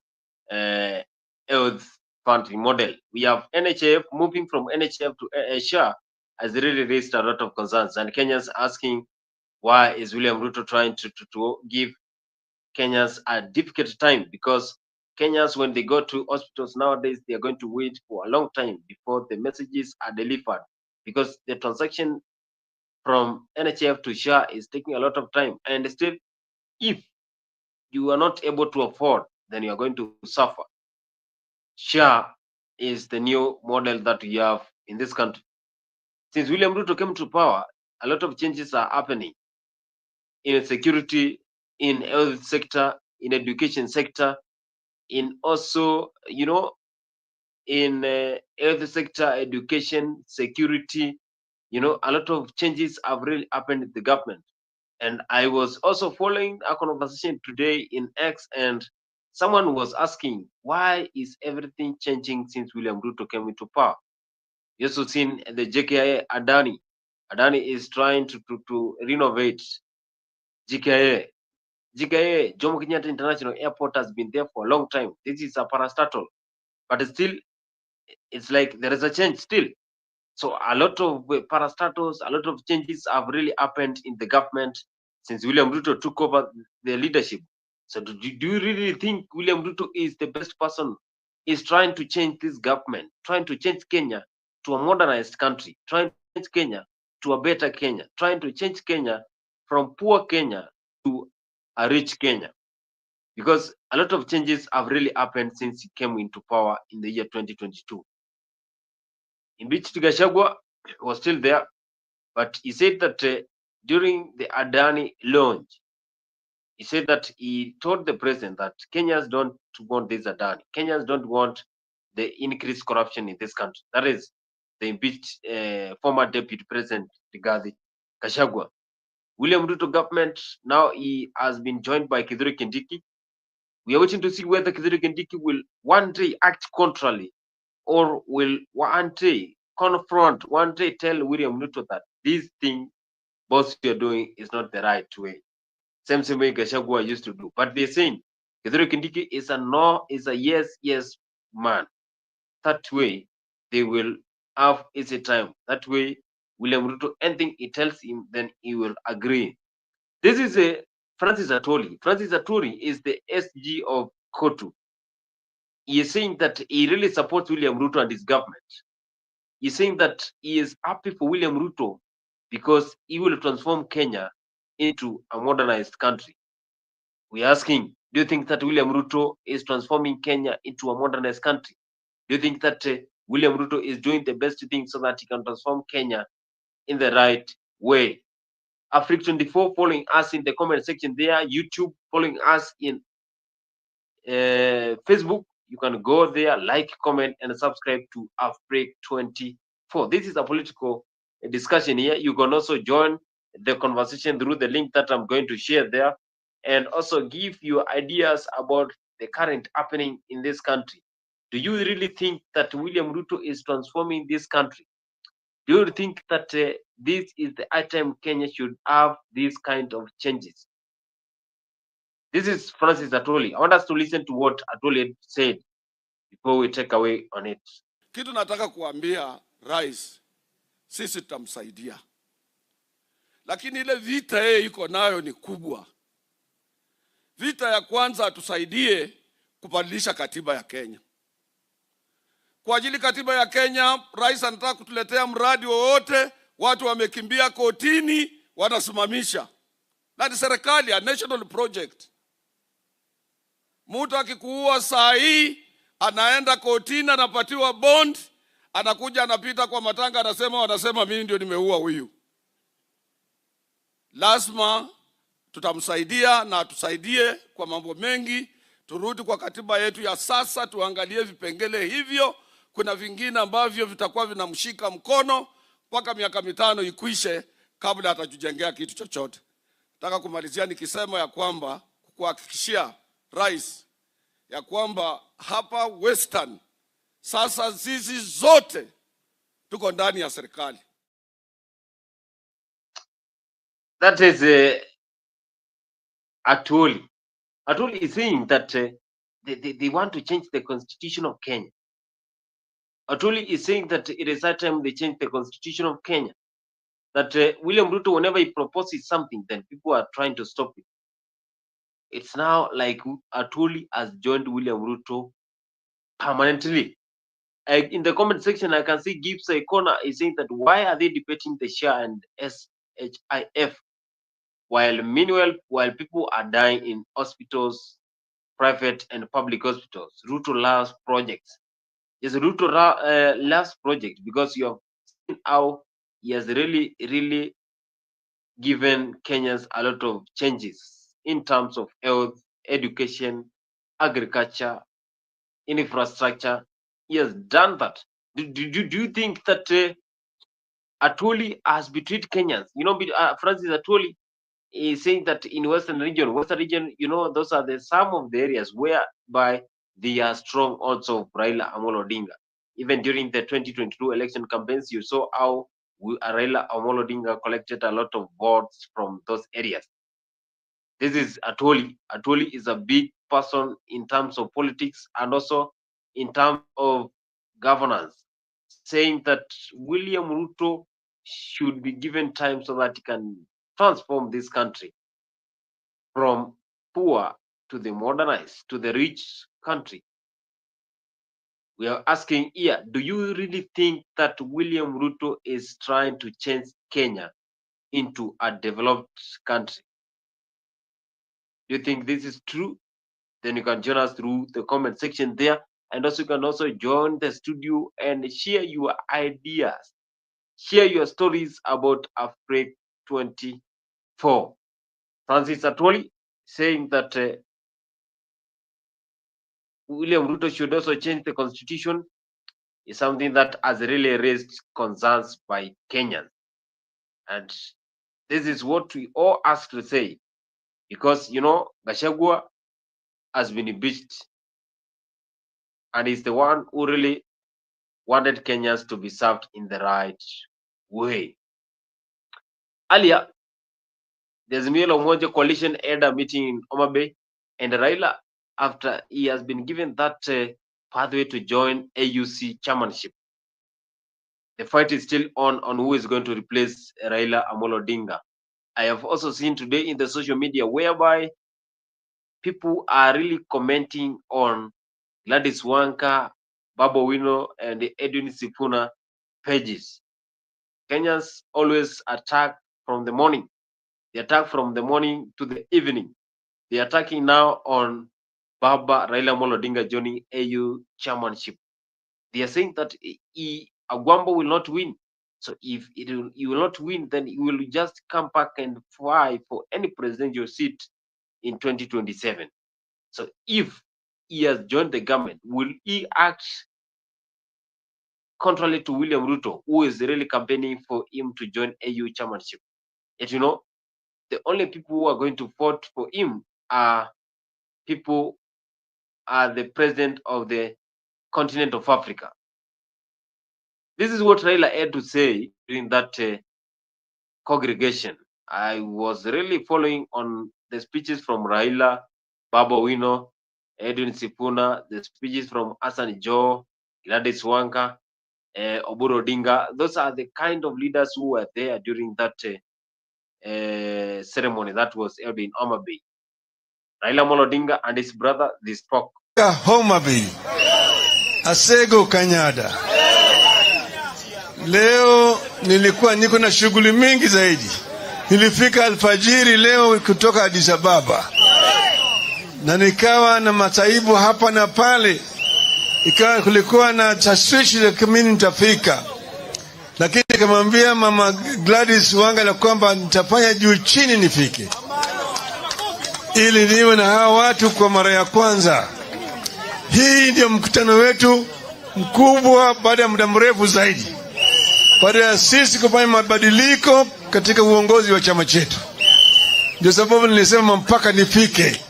health funding model. We have NHF moving from NHF to share has really raised a lot of concerns, and Kenyans asking why is William Ruto trying to give Kenyans a difficult time, because Kenyans, when they go to hospitals nowadays, they are going to wait for a long time before the messages are delivered, because the transaction from NHF to SHA is taking a lot of time. And still, if you are not able to afford, then you are going to suffer. SHA is the new model that we have in this country. Since William Ruto came to power, a lot of changes are happening in security, in health sector, in education sector, in also, in health sector, education, security, a lot of changes have really happened in the government. And I was also following a conversation today in X, and someone was asking, why is everything changing since William Ruto came into power? You also seen the JKIA Adani. Adani is trying to renovate JKIA. JKIA, Jomo Kenyatta International Airport, has been there for a long time. This is a parastatal, but still, it's like there is a change still. So a lot of parastatals, a lot of changes have really happened in the government since William Ruto took over the leadership. So do you really think William Ruto is the best person? Is trying to change this government, trying to change Kenya to a modernized country, trying to change Kenya to a better Kenya, trying to change Kenya from poor Kenya to a rich Kenya? Because a lot of changes have really happened since he came into power in the year 2022. In which Gachagua was still there, but he said that during the Adani launch, he said that he told the president that Kenyans don't want this Adani. Kenyans don't want the increased corruption in this country. That is the impeached former Deputy President Rigathi Gachagua. William Ruto government, now he has been joined by Kithure Kindiki. We are waiting to see whether Kithure Kindiki will one day act contrarily, or will one day confront, one day tell William Ruto that this thing both you're doing is not the right way. Same way Gachagua used to do. But they're saying Kithure Kindiki is a yes man. That way they will have easy time. That way William Ruto, anything he tells him, then he will agree. This is a Francis Atoli. Francis Atoli is the SG of Kotu. He is saying that he really supports William Ruto and his government. He's saying that he is happy for William Ruto because he will transform Kenya into a modernized country. We're asking, do you think that William Ruto is transforming Kenya into a modernized country? Do you think that William Ruto is doing the best thing so that he can transform Kenya in the right way? Afrique24 following us in the comment section there, YouTube following us in Facebook. You can go there, like, comment, and subscribe to Afrique24. This is a political discussion here. You can also join the conversation through the link that I'm going to share there, and also give your ideas about the current happening in this country. Do you really think that William Ruto is transforming this country? Do you think that this is the time Kenya should have these kind of changes? This is Francis Atoli. I want us to listen to what Atoli said before we take away on it. Kitu nataka kuambia rais, sisi tutamsaidia, lakini ile vita yeye iko nayo ni kubwa. Vita ya kwanza, atusaidie kubadilisha katiba ya Kenya. Kwa ajili katiba ya Kenya, rais anataka kutuletea mradi wowote, watu wamekimbia kotini, wanasimamisha. Na ni serikali, a national project. Mtu akikuua saa hii, anaenda kotini, anapatiwa bond, anakuja anapita kwa matanga, wanasema mimi ndio nimeua huyu. Lazima tutamsaidia na tusaidie kwa mambo mengi. Turudi kwa katiba yetu ya sasa, tuangalie vipengele hivyo. Kuna vingine ambavyo vitakuwa vinamshika mkono mpaka miaka 5 ikwishe kabla atajengea kitu chochote. Nataka kumalizia nikisema ya kwamba kuhakikishia rais ya kwamba hapa Western sasa sisi zote tuko ndani ya serikali. That is Atoli. Atoli is saying that they want to change the constitution of Kenya. Atoli is saying that it is that time they change the constitution of Kenya. That William Ruto, whenever he proposes something, then people are trying to stop it. It's now like Atoli has joined William Ruto permanently. In the comment section, I can see Gibbs Icona is saying that why are they debating the SHA and SHIF meanwhile people are dying in hospitals, private and public hospitals? Ruto loves projects. Yes, Ruto loves projects because you have seen how he has really given Kenyans a lot of changes in terms of health, education, agriculture, infrastructure. He has done that. Do you think that Atoli has betrayed Kenyans? You know, Francis Atoli is saying that in Western region, you know, those are some of the areas whereby they are strong also of Raila Amolo Odinga. Even during the 2022 election campaigns, you saw how Raila Amolo Odinga collected a lot of votes from those areas. This is Atoli. Atoli is a big person in terms of politics and also in terms of governance, saying that William Ruto should be given time so that he can transform this country from poor to the modernized, to the rich country. We are asking here, do you really think that William Ruto is trying to change Kenya into a developed country? Do you think this is true? Then you can join us through the comment section there. And also you can also join the studio and share your ideas. Share your stories about Afrique24. Francis Atoli saying that William Ruto should also change the constitution is something that has really raised concerns by Kenyans. And this is what we all ask to say. Because, you know, Gachagua has been impeached. And he's the one who really wanted Kenyans to be served in the right way. Earlier, there's Azimio Umoja coalition had a meeting in Homa Bay, and Raila, after he has been given that pathway to join AUC chairmanship, the fight is still on who is going to replace Raila Amolo Odinga. I have also seen today in the social media whereby people are really commenting on Gladys Wanka, Babu Wino, and the Edwin Sifuna pages. Kenyans always attack from the morning. They attack from the morning to the evening. They are attacking now on Baba Raila Amolo Odinga joining AU chairmanship. They are saying that Agwambo will not win. So if he will not win, then he will just come back and fight for any presidential seat in 2027. So if he has joined the government, will he act contrary to William Ruto, who is really campaigning for him to join AU chairmanship? Yet, the only people who are going to vote for him are the president of the continent of Africa. This is what Raila had to say during that congregation. I was really following on the speeches from Raila, Baba Wino, Edwin Sifuna, the speeches from Hassan Joho, Gladys Wanga, Oburu Odinga. Those are the kind of leaders who were there during that ceremony that was held in Homa Bay. Raila Amolo Odinga and his brother, they spoke. Homa Bay, Asego Kanyada. Leo niko na shughuli mingi zaidi. Nilifika alfajiri leo kutoka Addis Ababa. Na nikawa na masaibu hapa na pale. Ikawa kulikuwa na tashwishi ya kama nitafika. Lakini nikamwambia mama Gladys Wanga la kwamba nitafanya juu chini nifike. Ili niwe na hawa watu kwa mara ya kwanza. Hii ndio mkutano wetu mkubwa baada ya muda mrefu zaidi. Baada ya sisi kufanya mabadiliko katika uongozi wa chama chetu. Ndio sababu nilisema mpaka nifike.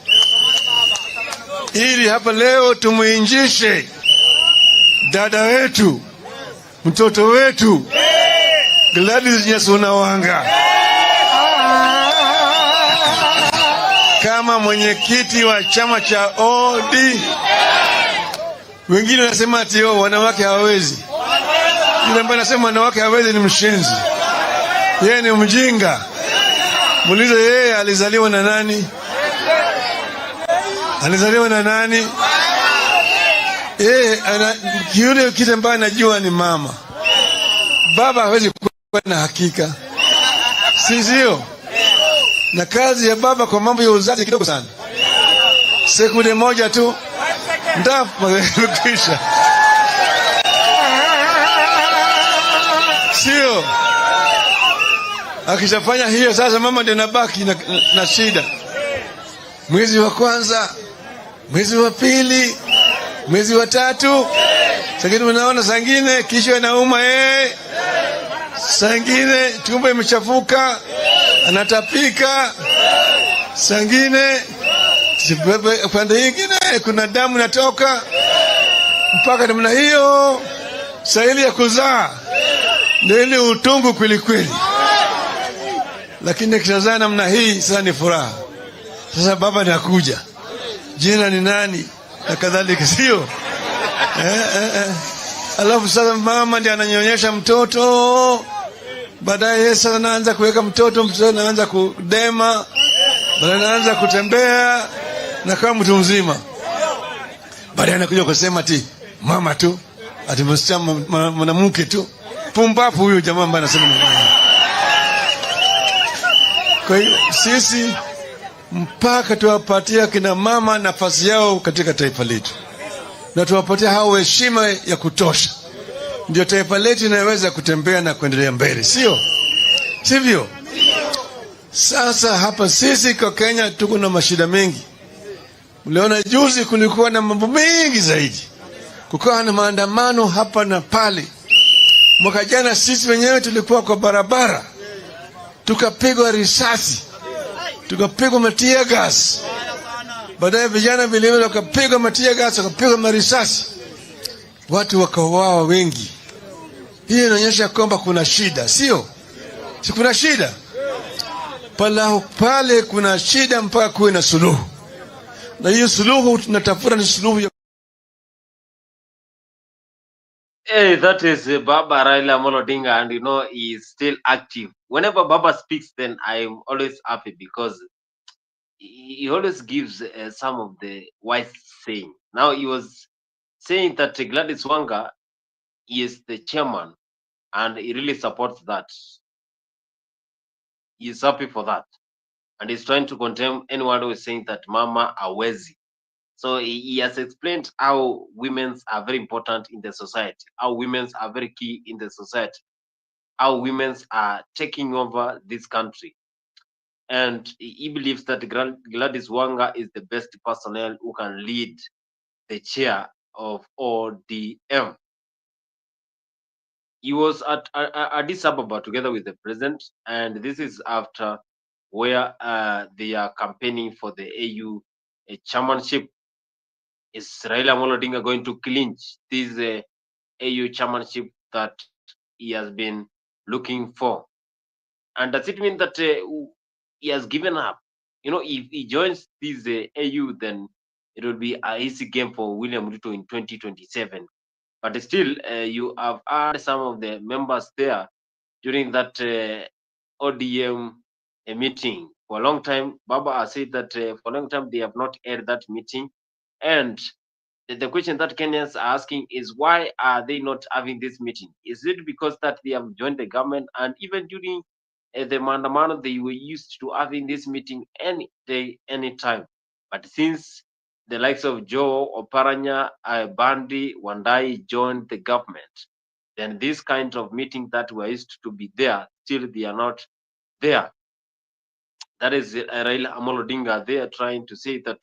Ili hapa leo tumuinjishe dada wetu, mtoto wetu, Gladys Wanga kama mwenyekiti wa chama cha ODM. Wengine wanasema ati wanawake hawawezi. Yule ambaye anasema wanawake hawezi ni mshenzi. Yeye ni mjinga. Muulize yeye alizaliwa na nani? Alizaliwa na nani? Yule kitu ambaye anajua ni mama. Baba hawezi kuwa na hakika. Sio? Na kazi ya baba kwa mambo ya uzazi kidogo sana. Sekunde moja tu kisha. Sio? Akishafanya hiyo sasa mama ndiye anabaki na shida. Mwezi wa kwanza, mwezi wa pili, mwezi wa tatu, sangine unaona sangine kisha inauma sangine tumbo imechafuka, anatapika, sangine upande nyingine kuna damu inatoka, mpaka namna hiyo sahili ya kuzaa ndio ile utungu kweli kweli. Lakini kishazaa namna hii sasa ni furaha. Sasa baba anakuja, jina ni nani na kadhalika, sio? Alafu sasa mama ndiye ananyonyesha mtoto, baadaye sasa anaanza kuweka mtoto anaanza kudema, baadaye anaanza kutembea na kama mtu mzima. Baadaye anakuja kusema ati mama tu, ati msichana mwanamke tu. Pumbafu huyo jamaa ambaye anasema mama. Kwa hiyo sisi mpaka tuwapatia kina mama nafasi yao katika taifa letu, na tuwapatia hao heshima ya kutosha, ndio taifa letu inaweza kutembea na kuendelea mbele, sivyo? Sasa hapa sisi kwa Kenya tuko na mashida mengi. Mliona juzi kulikuwa na mambo mengi zaidi, kukawa na maandamano hapa na pale. Mwaka jana sisi wenyewe tulikuwa kwa barabara, tukapigwa risasi, tukapigwa matia gas. Baadaye vijana vile wakapigwa matia gas, wakapigwa marisasi, watu wakauawa wengi. Hii inaonyesha kwamba kuna shida, sio? Si kuna shida? Pale kuna shida mpaka kuwe na suluhu. Na hiyo suluhu tunatafuta ni suluhu ya that is Baba Raila Amolo Odinga, and he is still active. Whenever Baba speaks, then I'm always happy because he always gives some of the wise saying. Now he was saying that Gladys Wanga is the chairman and he really supports that. He's happy for that, and he's trying to condemn anyone who is saying that Mama Awezi. So he has explained how women are very important in the society, how women are very key in the society, how women are taking over this country. And he believes that Gladys Wanga is the best personnel who can lead the chair of ODM. He was at Addis Ababa together with the president, and this is after where they are campaigning for the AU chairmanship. Is Raila Amolo Odinga going to clinch this AU chairmanship that he has been looking for? And does it mean that he has given up? You know, if he joins this AU, then it will be an easy game for William Ruto in 2027. But still, you have had some of the members there during that ODM meeting. For a long time, Baba has said that for a long time they have not had that meeting. And the question that Kenyans are asking is, why are they not having this meeting? Is it because that they have joined the government? And even during the Mandamano, they were used to having this meeting any day, any time. But since the likes of Joe, Oparanya, Bandi, Wandai joined the government, then this kind of meeting that were used to be there, still they are not there. That is Raila Amolo Odinga. They are trying to say that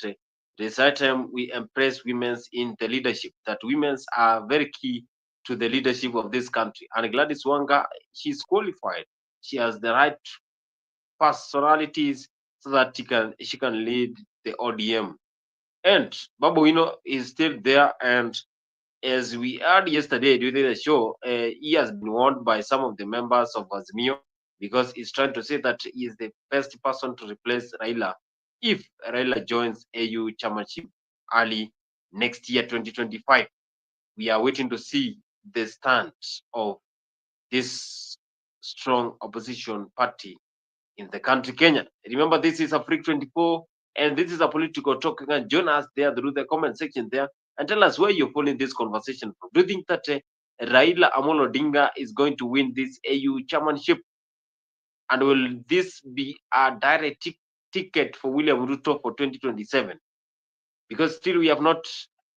this time we embrace women in the leadership, that women are very key to the leadership of this country. And Gladys Wanga, she's qualified. She has the right personalities so that she can lead the ODM. And Babu Wino is still there, and as we heard yesterday during the show, he has been warned by some of the members of Azimio because he's trying to say that he is the best person to replace Raila if Raila joins AU chairmanship early next year, 2025. We are waiting to see the stand of this strong opposition party in the country, Kenya. Remember, this is a Freak 24, and this is a political talk. You can join us there through the comment section there and tell us where you're following this conversation from. Do you think that Raila Amolo Odinga is going to win this AU chairmanship? And will this be a direct ticket for William Ruto for 2027? Because still we have not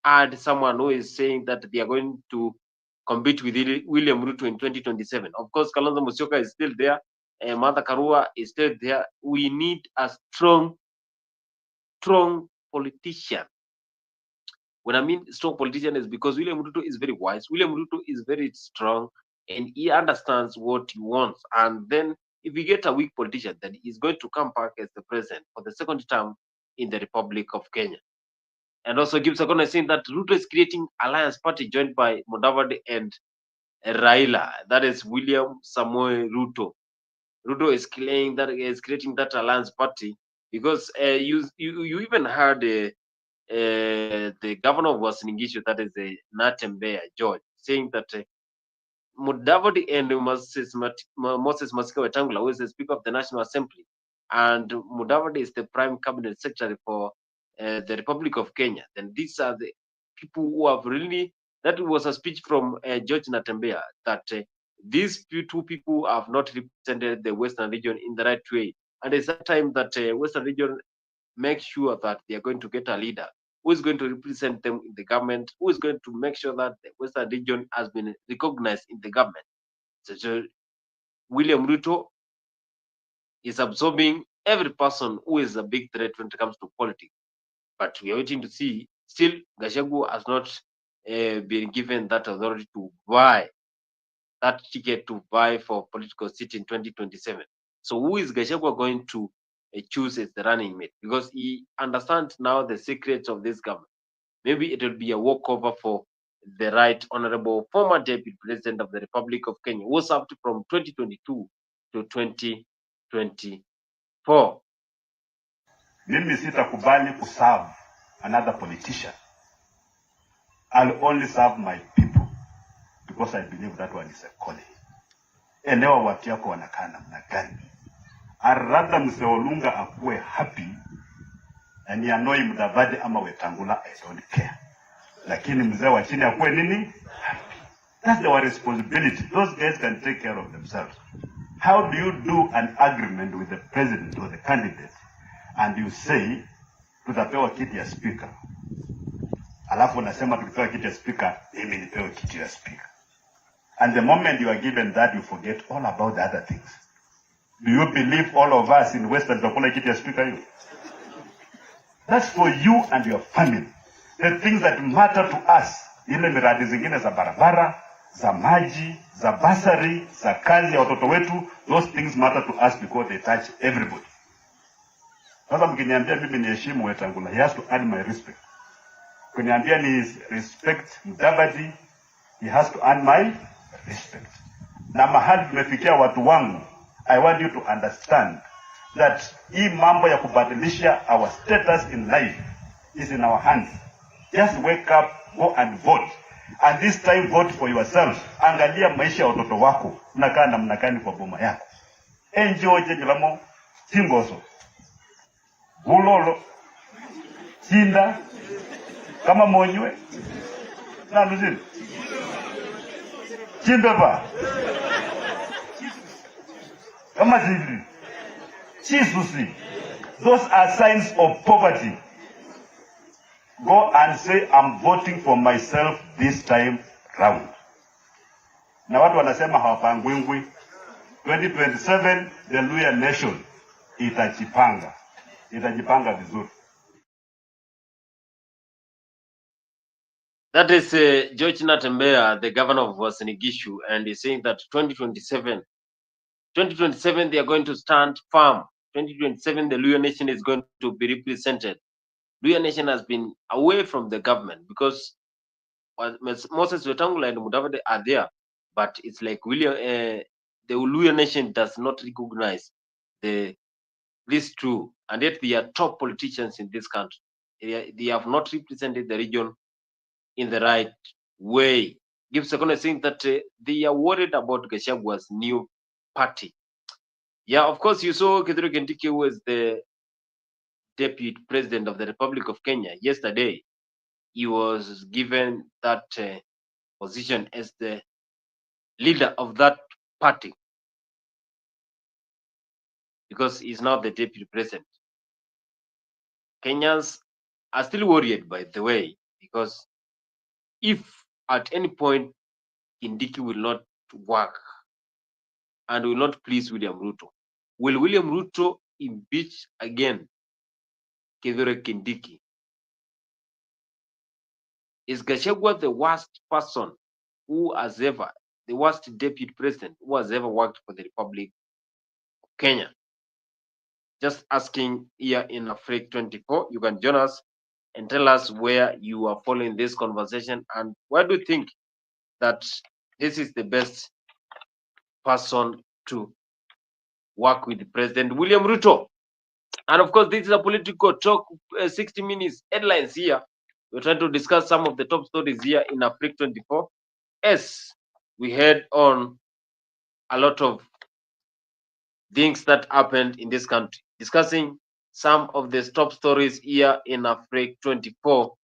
had someone who is saying that they are going to compete with William Ruto in 2027. Of course, Kalonzo Musyoka is still there. Martha Karua is still there. We need a strong politician. When I mean strong politician is because William Ruto is very wise. William Ruto is very strong, and he understands what he wants. And then if we get a weak politician, then he's going to come back as the president for the second term in the Republic of Kenya. And also gives a corner saying that Ruto is creating alliance party joined by Mudavadi and Raila. That is William Samoei Ruto. Ruto is claiming that he is creating that alliance party because you even heard the governor of Uasin Gishu, that is Natembeya George, saying that Mudavadi and Moses Masika Wetangula, who is the Speaker of the National Assembly, and Mudavadi is the Prime Cabinet Secretary for the Republic of Kenya. Then these are the people who have really, that was a speech from George Natembeya, that these two people have not represented the Western region in the right way. And it's that time that Western region makes sure that they are going to get a leader who is going to represent them in the government, who is going to make sure that the Western region has been recognized in the government. So William Ruto is absorbing every person who is a big threat when it comes to politics. But we are waiting to see. Still, Gachagua has not been given that authority to buy that ticket to vie for political seat in 2027. So who is Gachagua going to choose as the running mate? Because he understands now the secrets of this government. Maybe it will be a walkover for the right honorable former deputy president of the Republic of Kenya, who served from 2022 to 2024. Mimi sitakubali kuserve another politician. I'll only serve my people because I believe that one is a calling. Elewa watu yako wanakaa namna gani. I'd rather Mzee Olunga akuwe happy and nianoi Mudavadi ama Wetangula, I don't care. Lakini mzee wa chini akuwe nini? Happy. That's our responsibility. Those guys can take care of themselves. How do you do an agreement with the president or the candidate and you say tutapewa kiti ya speaker, alafu unasema tukipewa kiti ya speaker mimi nipewe kiti ya speaker, and the moment you are given that you forget all about the other things? Do you believe all of us in Western tutakula kiti ya speaker hiyo? That's for you and your family. The things that matter to us, ile miradi zingine za barabara, za maji, za basari, za kazi ya watoto wetu, those things matter to us because they touch everybody. Sasa mkiniambia mimi niheshimu Wetangula, he has to earn my respect. Kuniambia ni respect Mudavadi, he has to earn my respect. Na mahali tumefikia watu wangu, I want you to understand that hii mambo ya kubadilisha our status in life is in our hands. Just wake up, go and vote. And this time vote for yourself. Angalia maisha ya watoto wako, unakaa namna gani kwa boma yako. Enjoy jengilamo, singoso, bulolo, sinda, kama monywe, na luzini. Chimbeba, kama zili, chisusi. Those are signs of poverty. Go and say, I'm voting for myself this time round. Na watu wanasema hawapangwingwi. 2027, the Luya nation itajipanga. Itajipanga vizuri. That is George Natembeya, the governor of Uasin Gishu, and he's saying that 2027 they are going to stand firm. 2027, the Luya nation is going to be represented. Luya nation has been away from the government because Moses Wetangula and Mudavadi are there, but it's like the Luya nation does not recognize these two, and yet they are top politicians in this country. They have not represented the region in the right way. Gives Sekone saying that they are worried about Gachagua's new party. Yeah, of course, you saw Kithure Kindiki, who was the Deputy President of the Republic of Kenya. Yesterday, he was given that position as the leader of that party because he's now the Deputy President. Kenyans are still worried, by the way, because if at any point Kindiki will not work and will not please William Ruto, will William Ruto impeach again Kithure Kindiki? Is Gachagua the worst person who has ever, the worst deputy president who has ever worked for the Republic of Kenya? Just asking here in Africa 24. You can join us and tell us where you are following this conversation and why do you think that this is the best person to work with President William Ruto. And of course, this is a political talk, 60 minutes headlines here. We're trying to discuss some of the top stories here in Africa 24. As we head on a lot of things that happened in this country, discussing some of the top stories here in Africa 24.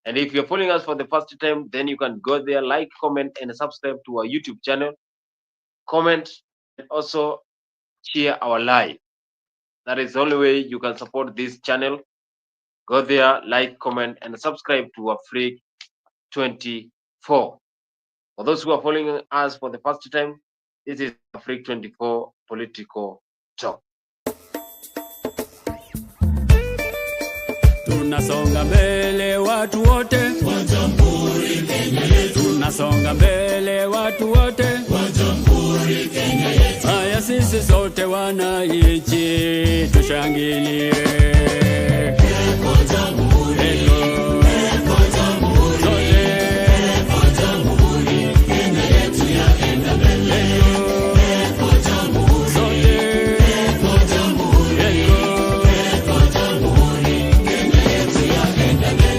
And if you're following us for the first time, then you can go there, like, comment, and subscribe to our YouTube channel. Comment and also share our live. That is the only way you can support this channel. Go there, like, comment, and subscribe to Africa 24. For those who are following us for the first time, this is Africa 24 Political Talk. Tunasonga mbele watu wote wa Jamhuri Kenya yetu. Tunasonga mbele watu wote wa Jamhuri Kenya yetu. Haya sisi sote wananchi tushangilie. Eko Jamhuri, eko Jamhuri, eko Jamhuri Kenya yetu yaenda mbele. Eko Jamhuri, sote eko Jamhuri, eko Jamhuri.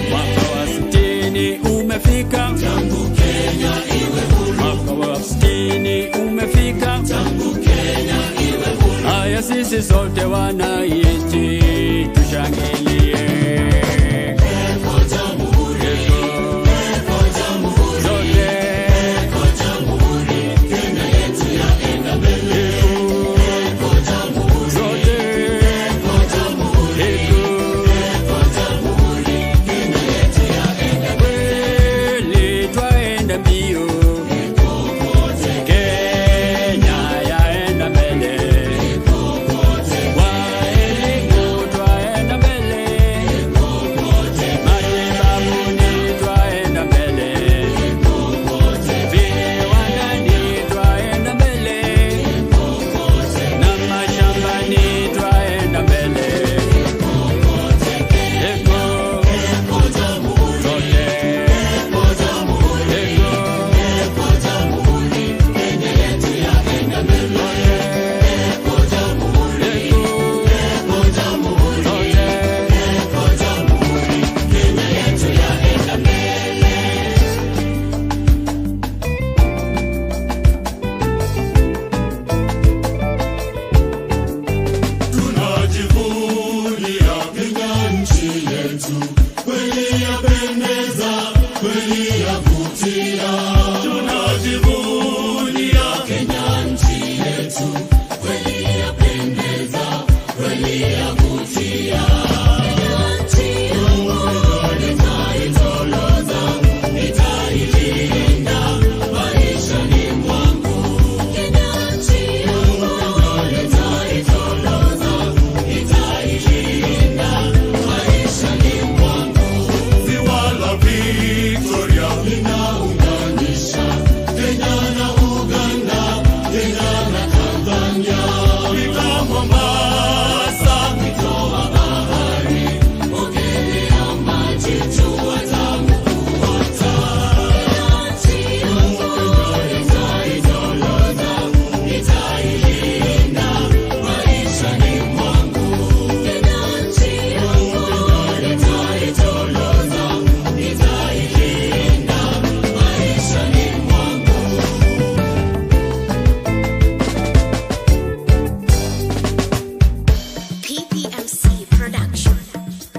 Mwaka wa 60 umefika, tangu Kenya iwe huru. Mwaka wa 60 umefika, tangu Kenya iwe huru. Haya sisi sote wananchi tushangilie. Eko Jamhuri, eko Jamhuri, sote eko Jamhuri. yavutia, tunajivunia Kenya nchi yetu, kweli yapendeza, kweli yavutia. Kenya nchi yangu, nitaitoloza, nitailinda maishani mwangu. Kenya nchi yangu, nitaitoloza, nitailinda maishani mwangu. Ziwa la Victoria linaunganisha Kenya na Uganda, Kenya na Tanzania. Fika Mombasa, mito wa bahari, ogelea maji, jua tamu kuota. Kenya nchi yangu, nitaitoloza, nitailinda maishani mwangu. Kenya nchi yangu, nitaitoloza, nitailinda maishani mwangu. PPMC Production.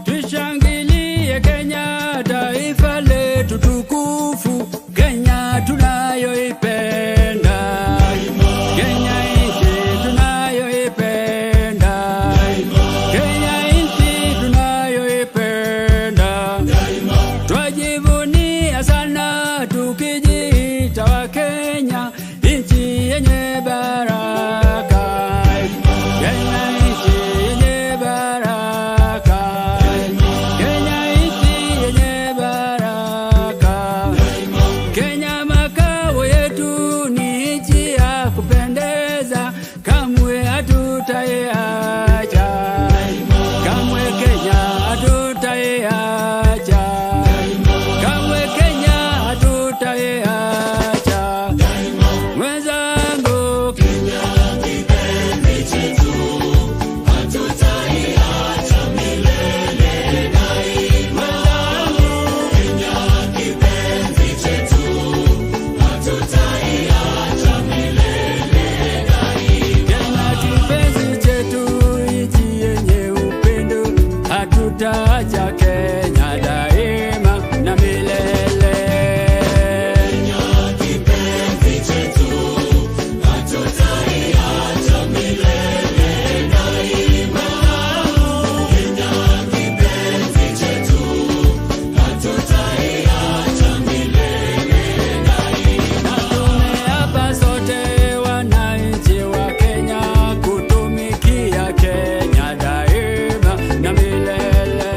Tushangilie Kenya, taifa letu tukufu, Kenya tunayoipenda, Kenya nchi tunayoipenda, Kenya nchi tunayoipenda. Twajivunia sana tukijiita wa Kenya, nchi yenye baraka, Kenya nchi yenye baraka, Kenya nchi yenye baraka. Kenya makao yetu ni nchi ya kupendeza, kamwe hatutaiacha, kamwe Kenya hatutaiacha, kamwe Kenya hatutaiacha. Mwenzangu, Kenya kipenzi chetu, hatutaiacha milele daima. Kenya kipenzi chetu, hatutaiacha milele daima. Kenya kipenzi chetu, nchi yenye upendo, hatutaacha Kenya daima na milele. Kenya kipenzi chetu, hatutaiacha milele daima. Kenya kipenzi chetu, hatutaiacha milele daima. Tumeapa sote wananchi wa Kenya kutumikia Kenya daima na milele.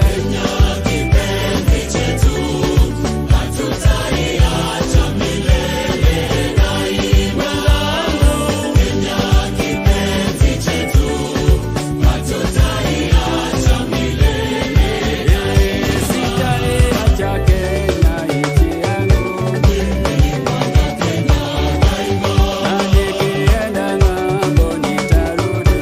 Kenya kipenzi chetu, hatutaiacha milele daima. Kenya kipenzi chetu, hatutaiacha milele daima. Sitaiacha Kenya nchi yangu, na nikienda ng'ambo nitarudi.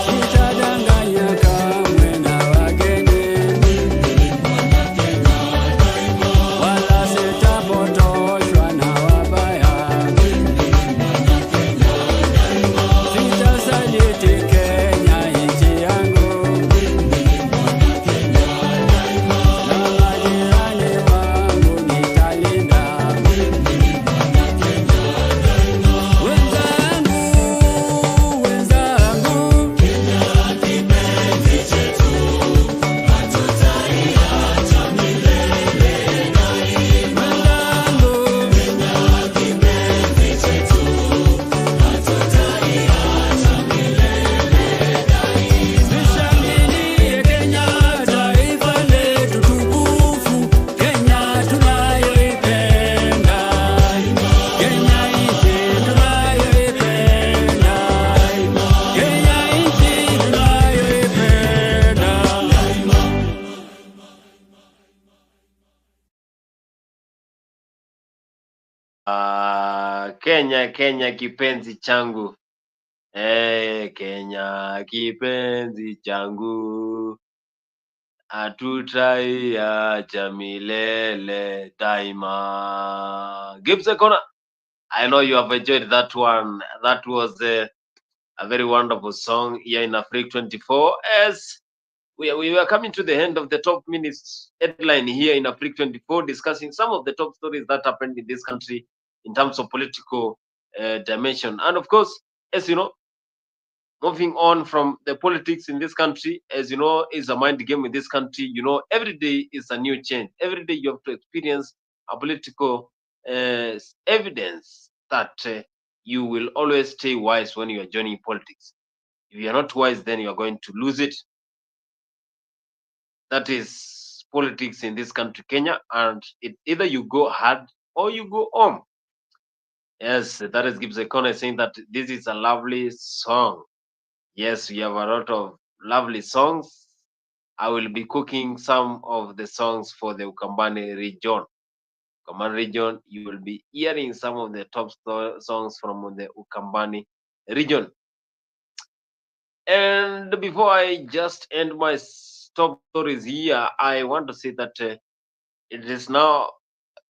Sitadanganya kamwe na wageni, wala sitapotoshwa na wabaya. Sitasaliti Kenya nchi yangu, na majirani wangu nitalinda. Wenzangu, Kenya kipenzi chetu, hatutaiacha milele daima. Kenya kipenzi chetu, hatutaiacha milele daima. tushangilie Kenya, taifa letu tukufu, Kenya tunayoipenda, Kenya nchi tunayoipenda, Kenya nchi tunayoipenda. Kenya kipenzi changu. Kenya kipenzi changu, hatutaiacha milele daima. Gibbs Corner. I know you have enjoyed that one. That was a very wonderful song here in Africa 24 as we are coming to the end of the top minutes headline here in Africa 24, discussing some of the top stories that happened in this country in terms of political dimension. And of course, as you know, moving on from the politics in this country, as you know, is a mind game in this country. You know, every day is a new change. Every day you have to experience a political evidence that you will always stay wise when you are joining politics. If you are not wise, then you are going to lose it. That is politics in this country, Kenya, and either you go hard or you go home. Yes, that is Gibbs Ekone saying that this is a lovely song. Yes, we have a lot of lovely songs. I will be cooking some of the songs for the Ukambani region. Ukambani region, you will be hearing some of the top songs from the Ukambani region. And before I just end my top stories here, I want to say that it is now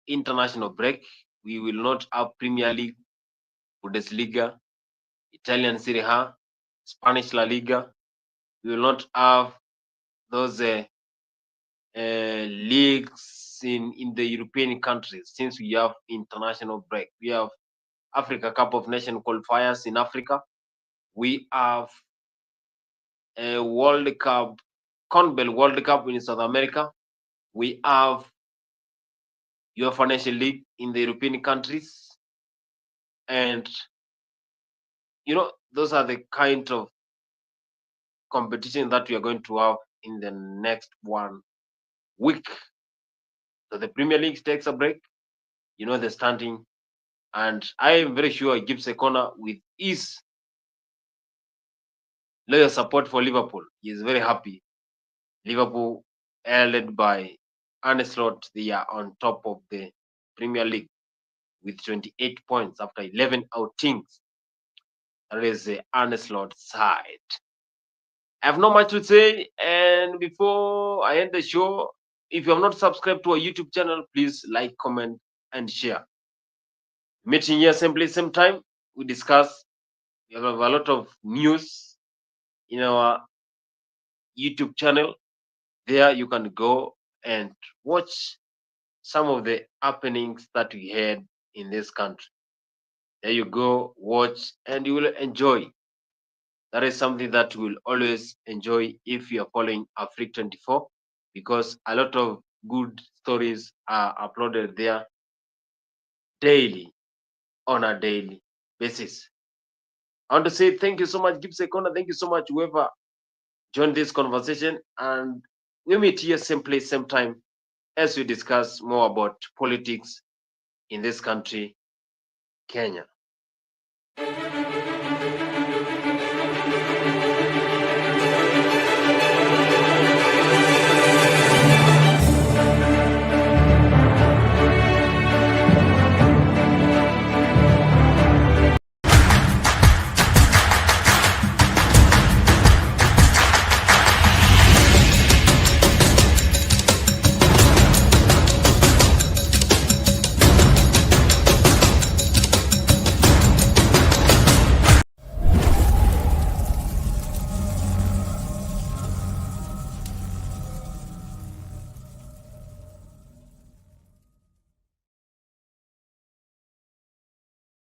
international break. We will not have Premier League, Bundesliga, Italian Serie A, Spanish La Liga. We will not have those leagues in the European countries since we have international break. We have Africa Cup of Nations qualifiers in Africa. We have a World Cup, CONMEBOL World Cup in South America. We have UEFA Nation League in the European countries. And, you know, those are the kind of competition that we are going to have in the next 1 week. So the Premier League takes a break, you know, the standing. And I am very sure Gibbs Ekone, with his loyal support for Liverpool, he is very happy. Liverpool, led by Arne Slot, they are on top of the Premier League with 28 points after 11 outings. That is the Arne Slot side. I have not much to say. And before I end the show, if you have not subscribed to our YouTube channel, please like, comment, and share. Meeting here same place, same time. We discuss. We have a lot of news in our YouTube channel. There you can go and watch some of the happenings that we had in this country. There you go, watch, and you will enjoy. That is something that you will always enjoy if you are following Africa 24, because a lot of good stories are uploaded there daily, on a daily basis. I want to say thank you so much, Gibbs Ekone. Thank you so much, whoever joined this conversation. And we meet here same place, same time, as we discuss more about politics in this country, Kenya.